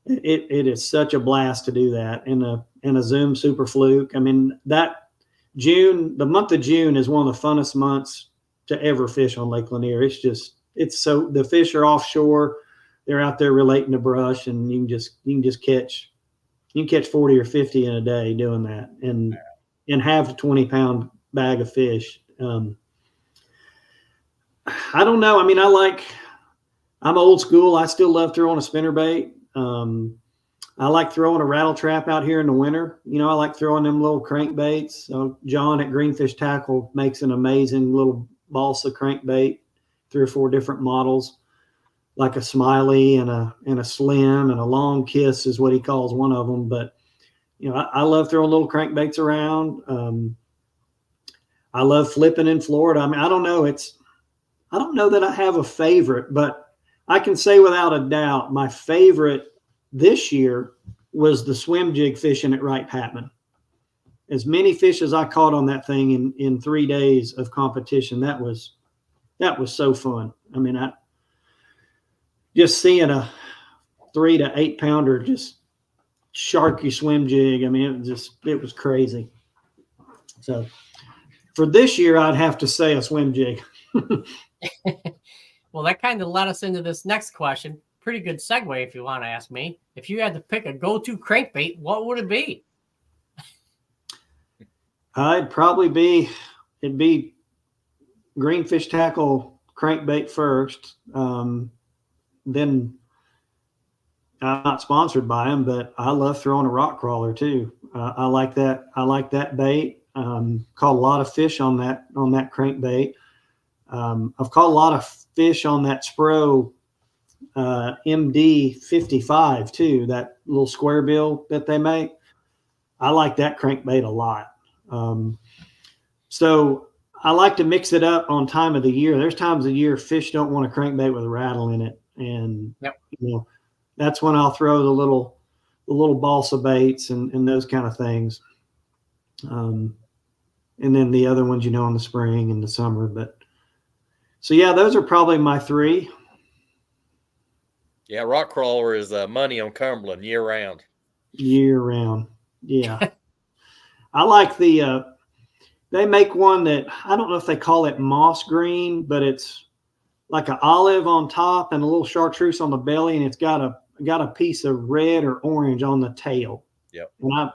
It is such a blast to do that in a Zoom Super Fluke. I mean, the month of June is one of the funnest months to ever fish on Lake Lanier. The fish are offshore. They're out there relating to brush, and you can just catch 40 or 50 in a day doing that, and have a 20-pound bag of fish. I don't know. I mean, I'm old school. I still love throwing a spinnerbait. I like throwing a rattle trap out here in the winter. You know, I like throwing them little crankbaits. John at Greenfish Tackle makes an amazing little balsa crankbait, 3 or 4 different models, like a smiley and a slim and a long kiss is what he calls one of them. But, you know, I love throwing little crankbaits around. I love flipping in Florida. I mean, I don't know that I have a favorite, but I can say without a doubt, my favorite this year was the swim jig fishing at Wright Patman. As many fish as I caught on that thing in 3 days of competition, that was so fun. I mean, just seeing a 3 to 8 pounder just sharky swim jig. I mean, it was crazy. So for this year, I'd have to say a swim jig. Well, that kind of led us into this next question. Pretty good segue, if you want to ask me. If you had to pick a go-to crankbait, what would it be? It'd be Greenfish Tackle crankbait first. Then I'm not sponsored by them, but I love throwing a rock crawler too. I like that. I like that bait. Caught a lot of fish on that crankbait. I've caught a lot of fish on that Spro MD 55 too, that little square bill that they make. I like that crankbait a lot. So I like to mix it up on time of the year. There's times of the year fish don't want a crankbait with a rattle in it, and you know, that's when I'll throw the little balsa baits and those kind of things. And then the other ones, you know, in the spring and the summer. But so yeah, those are probably my 3. Yeah, rock crawler is money on Cumberland year round. Year round, yeah. I like they make one that I don't know if they call it moss green, but it's like an olive on top and a little chartreuse on the belly, and it's got a piece of red or orange on the tail. Yep. And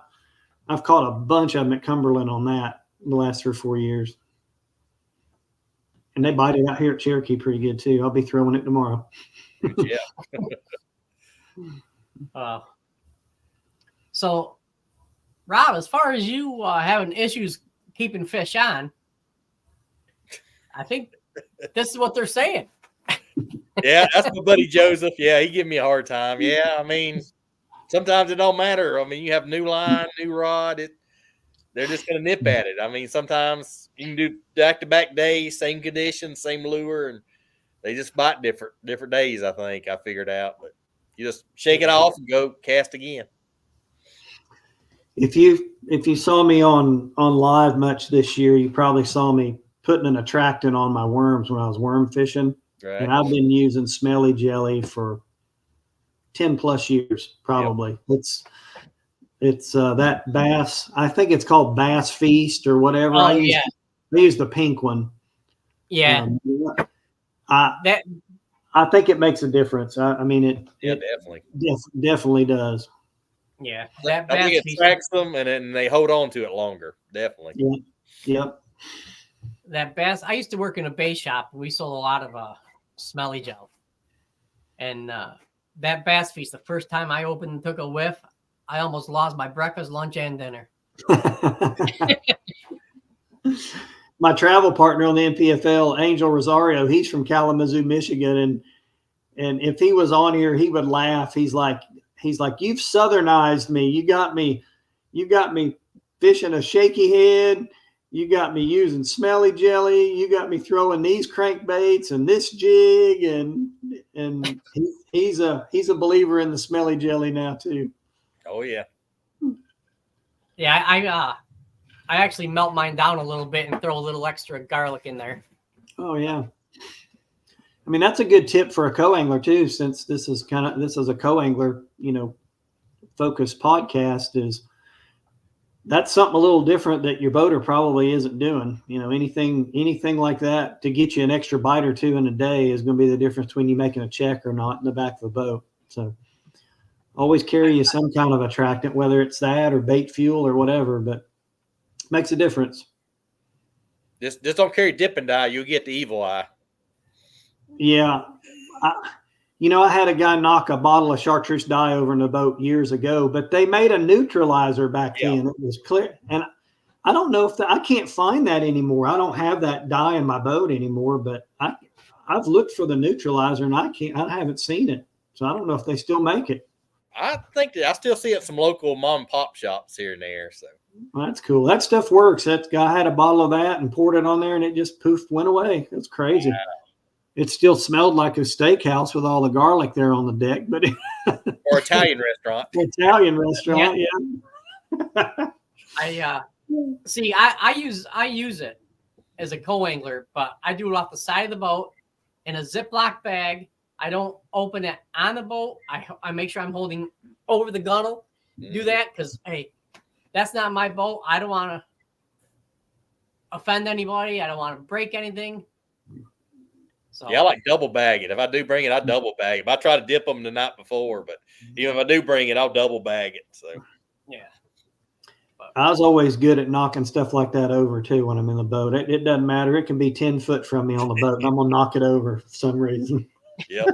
I've caught a bunch of them at Cumberland on that in the last 3 or 4 years. And they bite it out here at Cherokee pretty good too. I'll be throwing it tomorrow. Yeah. So, Rob, as far as you having issues keeping fish on, I think this is what they're saying. Yeah, that's my buddy Joseph. Yeah, he give me a hard time. Yeah, I mean, sometimes it don't matter. I mean, you have new line, new rod. They're just going to nip at it. I mean, sometimes you can do back-to-back days, same conditions, same lure, and they just bite different days, I think. I figured out. But you just shake it off and go cast again. If you saw me on live much this year, you probably saw me putting an attractant on my worms when I was worm fishing. Right. And I've been using smelly jelly for 10 plus years, probably. Yep. It's that bass. I think it's called Bass Feast or whatever. Oh, I use the pink one. Yeah. I think it makes a difference. I mean, it definitely does. Yeah. I think it attracts them and then they hold on to it longer. Definitely. Yeah. Yep. That bass, I used to work in a bait shop. We sold a lot of smelly gel. And that Bass Feast, the first time I opened and took a whiff, I almost lost my breakfast, lunch, and dinner. My travel partner on the NPFL, Angel Rosario, he's from Kalamazoo, Michigan, and if he was on here, he would laugh. He's like, you've southernized me. You got me fishing a shaky head. You got me using smelly jelly. You got me throwing these crankbaits and this jig, and he's a believer in the smelly jelly now too. Oh yeah. Yeah, I actually melt mine down a little bit and throw a little extra garlic in there. Oh yeah. I mean, that's a good tip for a co-angler too, since this is a co-angler, focused podcast. That's something a little different that your boater probably isn't doing. Anything like that to get you an extra bite or two in a day is going to be the difference between you making a check or not in the back of the boat. So always carry you some kind of attractant, whether it's that or bait fuel or whatever, but makes a difference. Just don't carry dip and dye. You'll get the evil eye. Yeah. I had a guy knock a bottle of chartreuse dye over in the boat years ago, but they made a neutralizer back then. It was clear. And I don't know if I can't find that anymore. I don't have that dye in my boat anymore, but I've looked for the neutralizer and I haven't seen it. So I don't know if they still make it. I think that I still see it at some local mom and pop shops here and there. So Well, that's cool. That stuff works. That guy had a bottle of that and poured it on there and it just poof went away. It's crazy. Wow. It still smelled like a steakhouse with all the garlic there on the deck, but or Italian restaurant. Italian restaurant, yeah. I use it as a co-angler, but I do it off the side of the boat in a Ziploc bag. I don't open it on the boat. I make sure I'm holding over the gunnel. Do that because hey, that's not my boat. I don't want to offend anybody. I don't want to break anything. So, yeah, I like double bag it. If I do bring it, I double bag it. I try to dip them the night before, but even if I do bring it, I'll double bag it. So yeah. I was always good at knocking stuff like that over too when I'm in the boat. It doesn't matter. It can be 10 foot from me on the boat and I'm gonna knock it over for some reason. Yep.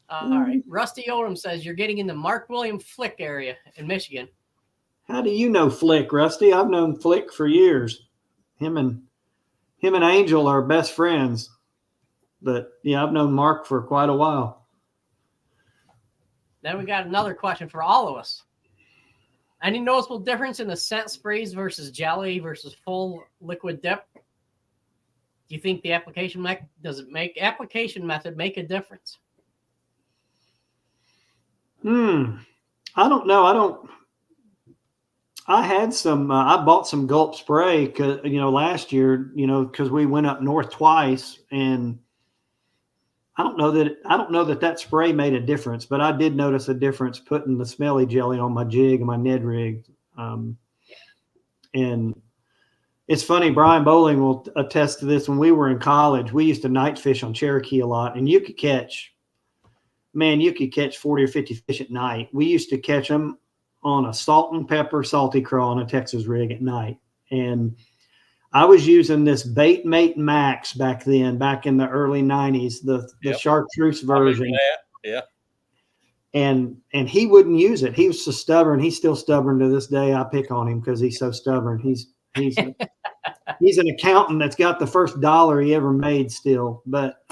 All right. Rusty Odom says you're getting in the Mark William Flick area in Michigan. How do you know Flick, Rusty? I've known Flick for years. Him and Angel are best friends. But yeah, I've known Mark for quite a while. Then we got another question for all of us. Any noticeable difference in the scent sprays versus jelly versus full liquid dip? Do you think the application method make a difference? I don't know. I had some. I bought some Gulp spray because last year, because we went up north twice, and I don't know that spray made a difference, but I did notice a difference putting the smelly jelly on my jig and my Ned rig. And it's funny, Brian Bowling will attest to this. When we were in college, we used to night fish on Cherokee a lot, and you could catch 40 or 50 fish at night. We used to catch them on a salt and pepper salty crawl on a Texas rig at night. And I was using this Bait Mate Max back in the early 90s, the chartreuse version. Yeah. And he wouldn't use it. He was so stubborn. He's still stubborn to this day. I pick on him because he's so stubborn. He's an accountant that's got the first dollar he ever made still. But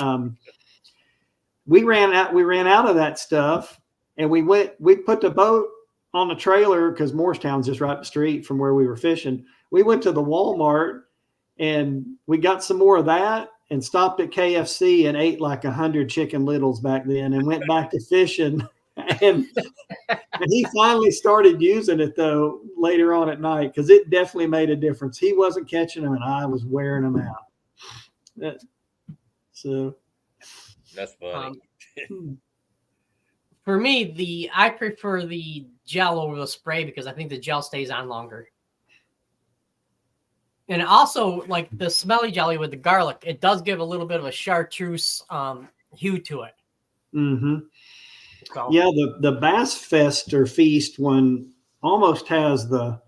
we ran out of that stuff, and we put the boat on the trailer because Morristown's just right up the street from where we were fishing. We went to the Walmart and we got some more of that and stopped at KFC and ate like 100 chicken littles back then and went back to fishing. And he finally started using it though later on at night because it definitely made a difference. He wasn't catching them and I was wearing them out. So that's funny. For me, I prefer the gel over the spray because I think the gel stays on longer. And also, like the smelly jelly with the garlic, it does give a little bit of a chartreuse hue to it. Mm-hmm. So. Yeah, the Bass Fest or Feast one almost has the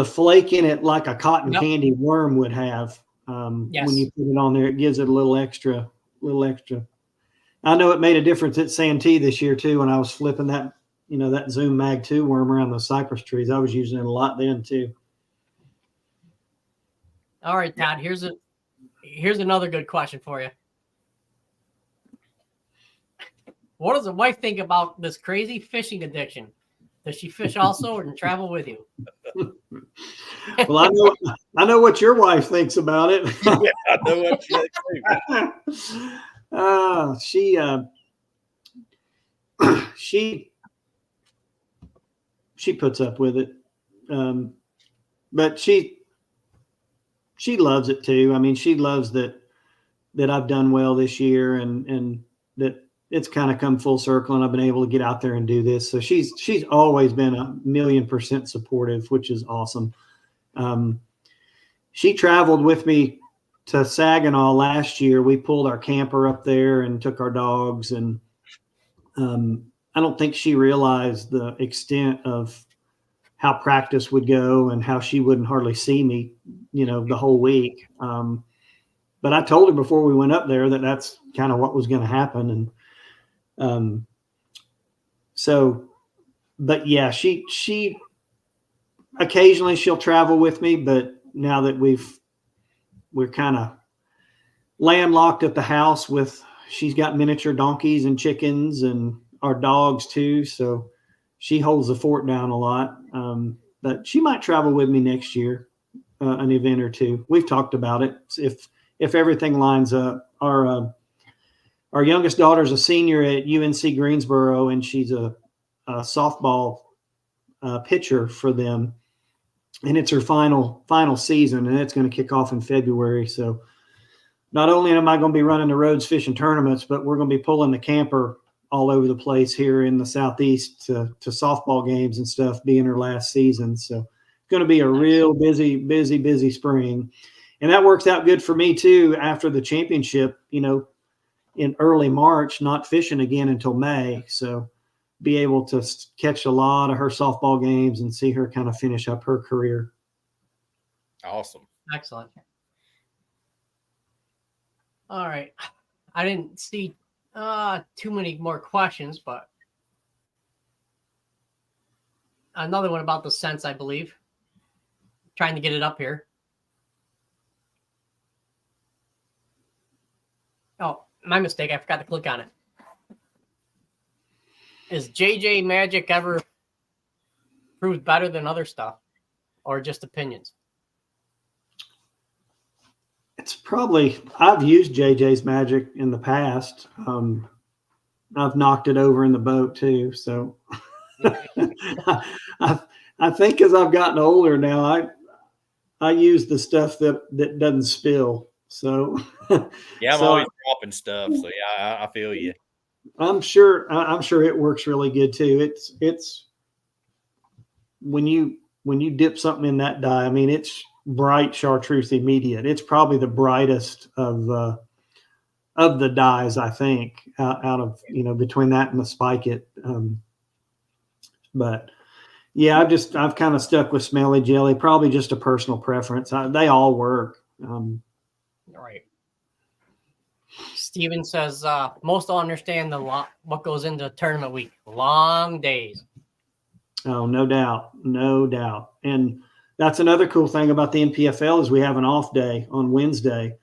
flake in it like a cotton candy worm would have. When you put it on there, it gives it a little extra. I know it made a difference at Santee this year too when I was flipping that Zoom Mag 2 worm around the cypress trees. I was using it a lot then too. All right, Todd, here's another good question for you. What does the wife think about this crazy fishing addiction? Does she fish also and travel with you? Well, I know what your wife thinks about it. Yeah, I know what she thinks. She puts up with it, but she loves it too. I mean, she loves that I've done well this year and that it's kind of come full circle and I've been able to get out there and do this. So she's always been 1,000,000% supportive, which is awesome. She traveled with me to Saginaw last year. We pulled our camper up there and took our dogs. And I don't think she realized the extent of how practice would go and how she wouldn't hardly see me, the whole week. But but I told her before we went up there that that's kind of what was going to happen. And so, but yeah, she occasionally she'll travel with me, but now that we're kind of landlocked at the house she's got miniature donkeys and chickens and our dogs too. So she holds the fort down a lot. But she might travel with me next year, an event or two. We've talked about it. If everything lines up, our youngest daughter's a senior at UNC Greensboro, and she's a softball pitcher for them. And it's her final season, and it's going to kick off in February. So not only am I going to be running the roads fishing tournaments, but we're going to be pulling the camper all over the place here in the Southeast to softball games and stuff, being her last season. So it's going to be a real busy spring. And that works out good for me too, after the championship, in early March, not fishing again until May. So be able to catch a lot of her softball games and see her kind of finish up her career. Awesome. Excellent. All right. I didn't see too many more questions, but another one about the scents, I believe. Trying to get it up here. Oh, my mistake. I forgot to click on it. Is JJ Magic ever proved better than other stuff, or just opinions? It's probably, I've used JJ's Magic in the past. I've knocked it over in the boat too. So I think as I've gotten older now, I use the stuff that doesn't spill. So yeah, I'm always dropping stuff. So yeah, I feel you. I'm sure it works really good too. It's when you dip something in that dye, I mean, it's bright chartreuse immediate. It's probably the brightest of the dyes, I think, out of, between that and the Spike It. But yeah, I've kind of stuck with Smelly Jelly, probably just a personal preference. They all work. Right. Steven says, most don't understand what goes into tournament week. Long days. Oh, no doubt. And that's another cool thing about the NPFL is we have an off day on Wednesday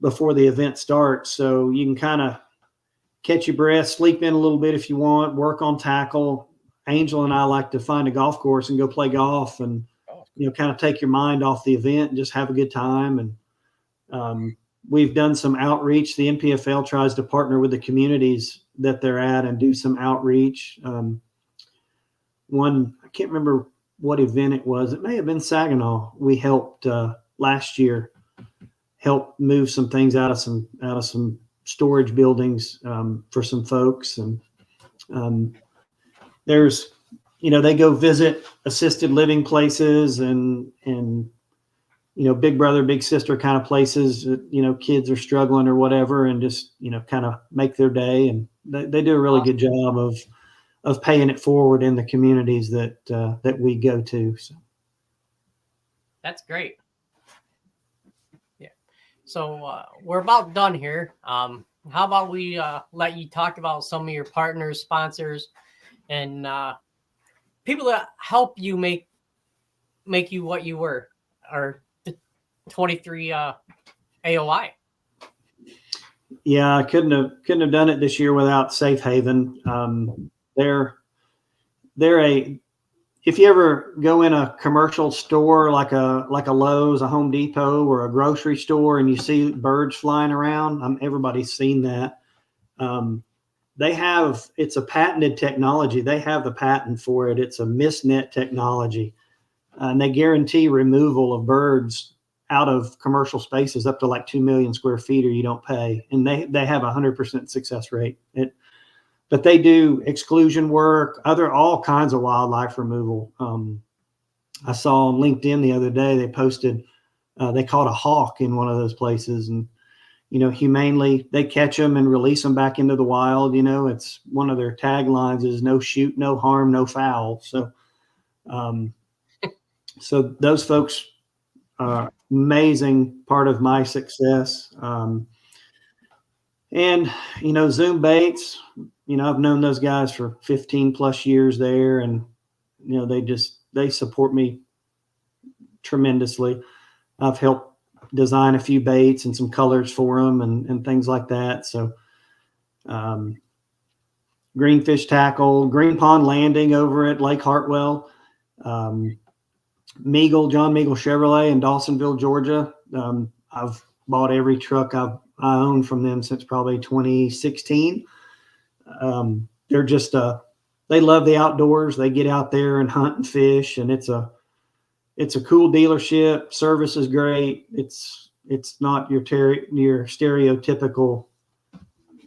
before the event starts. So you can kind of catch your breath, sleep in a little bit if you want, work on tackle. Angel and I like to find a golf course and go play golf and, kind of take your mind off the event and just have a good time. And we've done some outreach. The NPFL tries to partner with the communities that they're at and do some outreach. One, I can't remember what event it was. It may have been Saginaw. We helped last year help move some things out of some storage buildings for some folks. And there's, they go visit assisted living places and big brother, big sister kind of places that, kids are struggling or whatever, and just, kind of make their day. And they do a really good job of paying it forward in the communities that we go to. So that's great. Yeah. So we're about done here. How about we let you talk about some of your partners, sponsors, and people that help you make you what you were, or the 23 AOY. Yeah, I couldn't have done it this year without Safe Haven. If you ever go in a commercial store like a Lowe's, a Home Depot, or a grocery store, and you see birds flying around, everybody's seen that. It's a patented technology. They have the patent for it. It's a mist net technology, and they guarantee removal of birds out of commercial spaces up to like 2 million square feet, or you don't pay. And they have 100% success rate. But they do exclusion work, all kinds of wildlife removal. I saw on LinkedIn the other day, they posted, they caught a hawk in one of those places, and, humanely, they catch them and release them back into the wild. It's one of their taglines is no shoot, no harm, no foul. So, so those folks amazing part of my success. And, Zoom Baits, I've known those guys for 15 plus years there, and, they support me tremendously. I've helped design a few baits and some colors for them and things like that. So, Greenfish Tackle, Green Pond Landing over at Lake Hartwell, John Meagle Chevrolet in Dawsonville, Georgia. I've bought every truck I own from them since probably 2016. They're just they love the outdoors. They get out there and hunt and fish, and it's a cool dealership. Service is great. It's not your stereotypical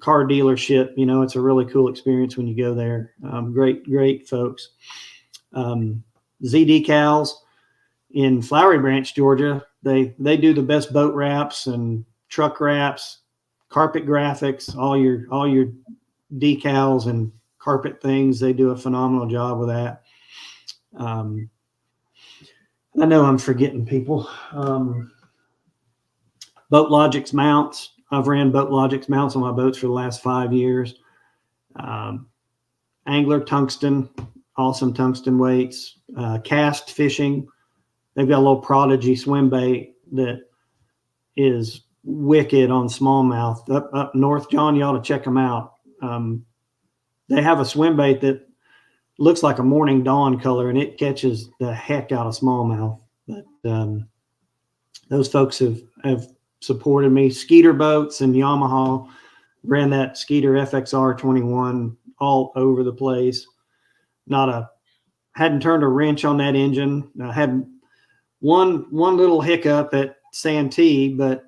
car dealership. It's a really cool experience when you go there. Great folks. Z Decals in Flowery Branch, Georgia. They do the best boat wraps and truck wraps, carpet graphics, all your decals and carpet things. They do a phenomenal job with that. I know I'm forgetting people. Boat Logic's mounts. I've ran Boat Logic's mounts on my boats for the last 5 years. Angler Tungsten, awesome tungsten weights. Cast Fishing. They've got a little Prodigy swim bait that is wicked on smallmouth. Up north, John, you ought to check them out. They have a swim bait that looks like a morning dawn color, and it catches the heck out of smallmouth. But those folks have supported me. Skeeter Boats and Yamaha, ran that Skeeter FXR 21 all over the place. Hadn't turned a wrench on that engine. I had one little hiccup at Santee, but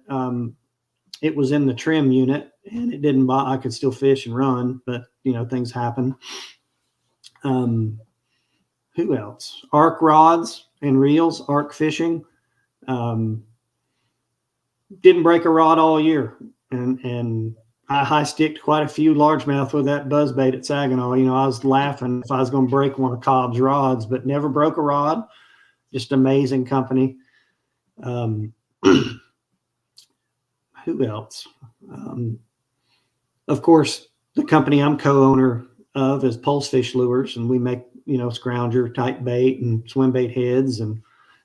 it was in the trim unit, and it didn't I could still fish and run, but things happen. Who else? Arc Rods and Reels, Arc Fishing. Didn't break a rod all year, and I high sticked quite a few largemouth with that buzzbait at Saginaw. I was laughing if I was going to break one of Cobb's rods, but never broke a rod. Just amazing company. Who else? Of course, the company I'm co-owner of is Pulsefish Lures, and we make scrounger type bait and swim bait heads, and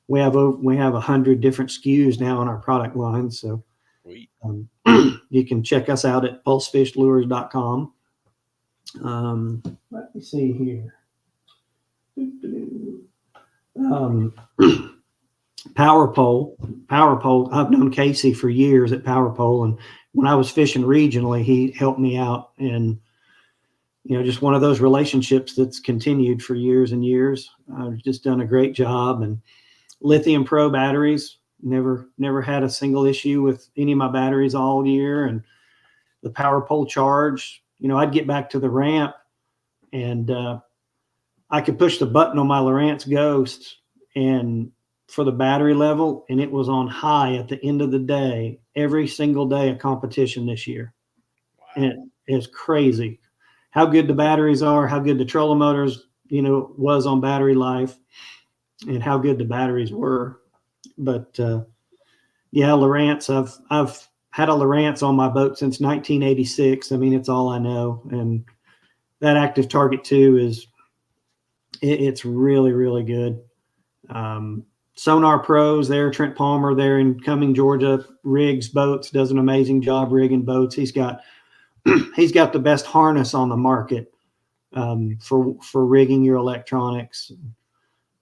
we have 100 different SKUs now in our product line. So you can check us out at pulsefishlures.com. Let me see here. Power Pole. I've known Casey for years at Power Pole, and when I was fishing regionally, he helped me out, and just one of those relationships that's continued for years and years. I've just done a great job. And Lithium Pro batteries, never had a single issue with any of my batteries all year. And the Power Pole charge, I'd get back to the ramp, and I could push the button on my Lowrance Ghost and for the battery level, and it was on high at the end of the day, every single day of competition this year. Wow. And it's crazy how good the batteries are, how good the trolling motors, was on battery life, and how good the batteries were. But Lowrance, I've had a Lowrance on my boat since 1986. I mean, it's all I know. And that Active Target 2 it's really, really good. Sonar Pros there, Trent Palmer there in Cumming, Georgia, rigs boats, does an amazing job rigging boats. He's got the best harness on the market for rigging your electronics.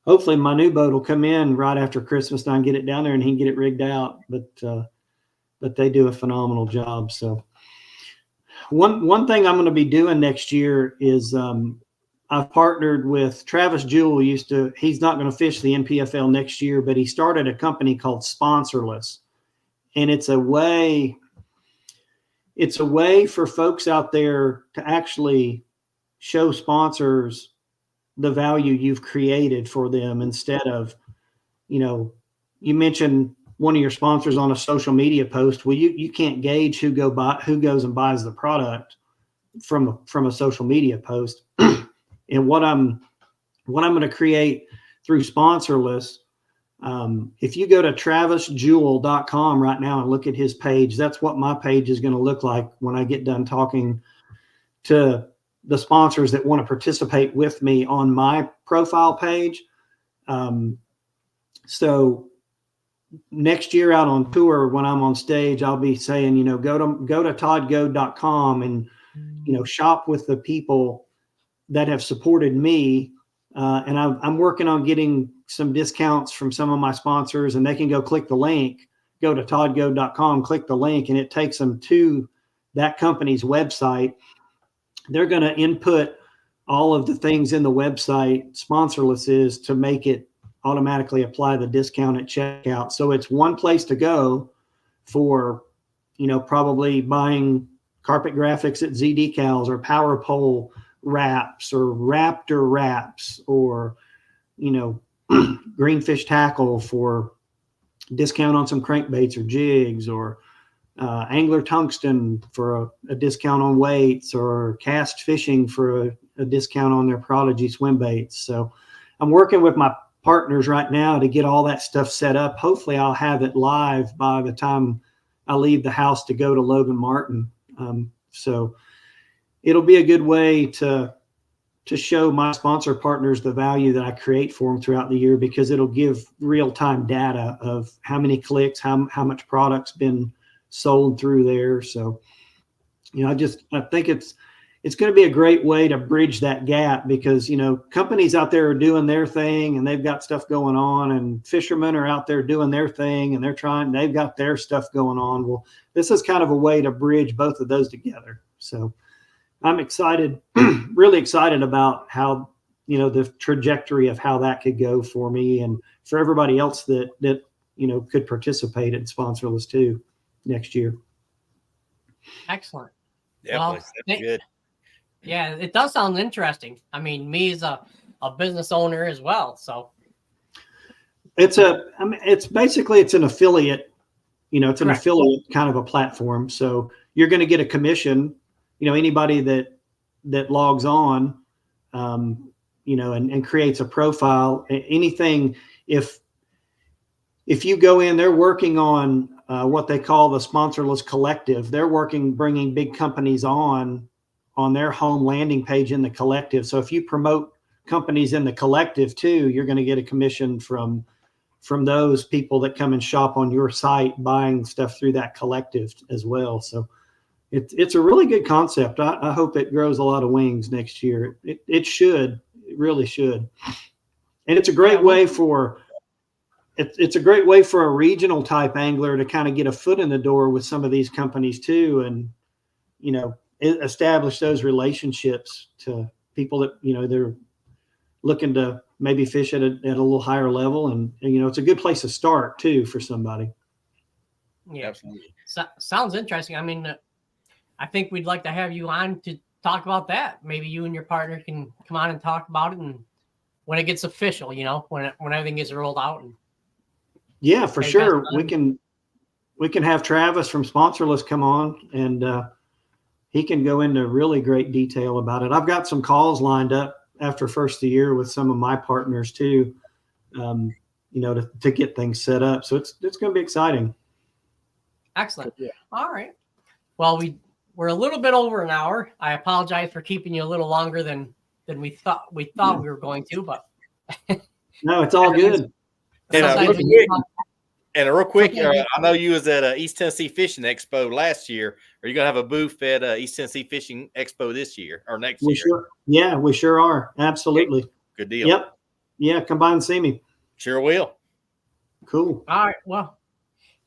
Hopefully my new boat will come in right after Christmas and I can get it down there and he can get it rigged out. But they do a phenomenal job. So one thing I'm going to be doing next year is I've partnered with Travis Jewell. He's not going to fish the NPFL next year, but he started a company called Sponsorless. And it's a way for folks out there to actually show sponsors the value you've created for them, instead of, you mentioned one of your sponsors on a social media post. Well, you can't gauge who goes and buys the product from a social media post. And what I'm going to create through Sponsorless, If you go to travisjewell.com right now and look at his page, that's what my page is going to look like when I get done talking to the sponsors that want to participate with me on my profile page. So next year out on tour, when I'm on stage, I'll be saying, go to toddgoade.com and, shop with the people that have supported me. And I'm working on getting some discounts from some of my sponsors, and they can go click the link, go to toddgoade.com, click the link, and it takes them to that company's website. They're going to input all of the things in the website sponsorless is to make it automatically apply the discount at checkout. So it's one place to go for, probably buying carpet graphics at Z Decals or Power Pole wraps or Raptor wraps or, Greenfish tackle for discount on some crankbaits or jigs, or Angler Tungsten for a discount on weights, or Cast Fishing for a discount on their Prodigy swim baits. So I'm working with my partners right now to get all that stuff set up. Hopefully I'll have it live by the time I leave the house to go to Logan Martin. So it'll be a good way to show my sponsor partners the value that I create for them throughout the year, because it'll give real-time data of how many clicks, how much product's been sold through there. So, I think it's going to be a great way to bridge that gap, because, companies out there are doing their thing and they've got stuff going on, and fishermen are out there doing their thing and they've got their stuff going on. Well, this is kind of a way to bridge both of those together. So I'm excited, really excited about how, the trajectory of how that could go for me and for everybody else that could participate in Sponsorless too next year. Excellent. Definitely. Well, good. Yeah, it does sound interesting. I mean, me as a business owner as well. So it's basically an affiliate, it's an affiliate kind of a platform. So you're going to get a commission, anybody that logs on, and creates a profile, anything. If you go in, they're working on what they call the Sponsorless Collective. They're bringing big companies on their home landing page in the collective. So if you promote companies in the collective too, you're going to get a commission from those people that come and shop on your site, buying stuff through that collective as well. So it's a really good concept. I hope it grows a lot of wings next year. It should. It really should. And it's a great way for it's a great way for a regional type angler to kind of get a foot in the door with some of these companies too, and establish those relationships to people that they're looking to maybe fish at a little higher level, and it's a good place to start too for somebody. Yeah, absolutely. Sounds interesting. I mean, I think we'd like to have you on to talk about that. Maybe you and your partner can come on and talk about it, and when it gets official, when everything gets rolled out. And yeah, for sure. We can have Travis from Sponsorless come on, and he can go into really great detail about it. I've got some calls lined up after first of the year with some of my partners too, to get things set up. So it's going to be exciting. Excellent. Yeah. All right. Well, we're a little bit over an hour. I apologize for keeping you a little longer than we thought we were going to, but no, it's all good. And real quick, I know you was at East Tennessee Fishing Expo last year. Are you going to have a booth at East Tennessee Fishing Expo this year or next year? Sure. Yeah, we sure are. Absolutely. Okay. Good deal. Yep. Yeah, come by and see me. Sure will. Cool. All right. Well,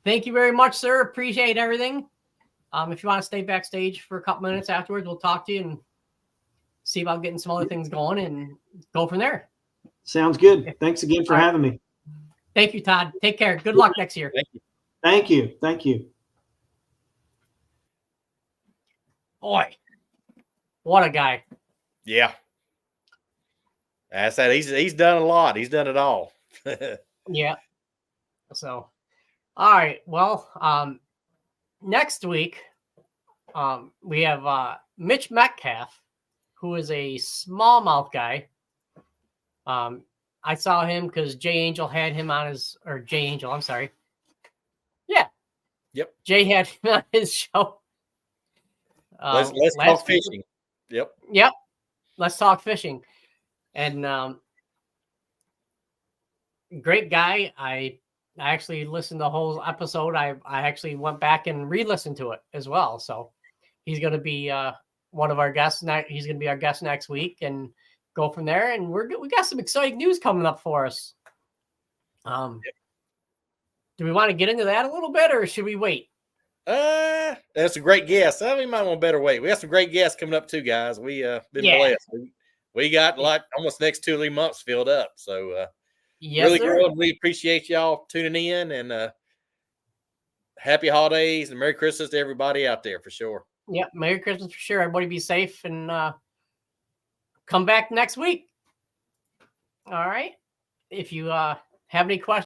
thank you very much, sir. Appreciate everything. If you want to stay backstage for a couple minutes afterwards, we'll talk to you and see about getting some other things going and go from there. Sounds good. Thanks again for having me. Thank you, Todd. Take care. Good luck next year. Thank you. Thank you. Thank you. Boy, what a guy. Yeah. I said he's done a lot. He's done it all. Yeah. So, all right. Well, next week, we have Mitch Metcalf, who is a smallmouth guy. I saw him because Jay Angel had him on his, or Jay Angel, I'm sorry. Yeah. Yep. Jay had him on his show. Let's last talk week. fishing. Yep. Yep. Let's talk fishing. And great guy. I actually listened to the whole episode. I actually went back and re-listened to it as well. So he's going to be one of our guests. He's going to be our guest next week and go from there. And we got some exciting news coming up for us. Do we want to get into that a little bit, or should we wait? That's a great guess. We might want better wait. We got some great guests coming up too, guys. We been blessed. We got like almost next 2 or 3 months filled up. So yes, really good. We appreciate y'all tuning in, and happy holidays and Merry Christmas to everybody out there for sure. Yep, Merry Christmas for sure. Everybody be safe and come back next week. All right. If you have any questions.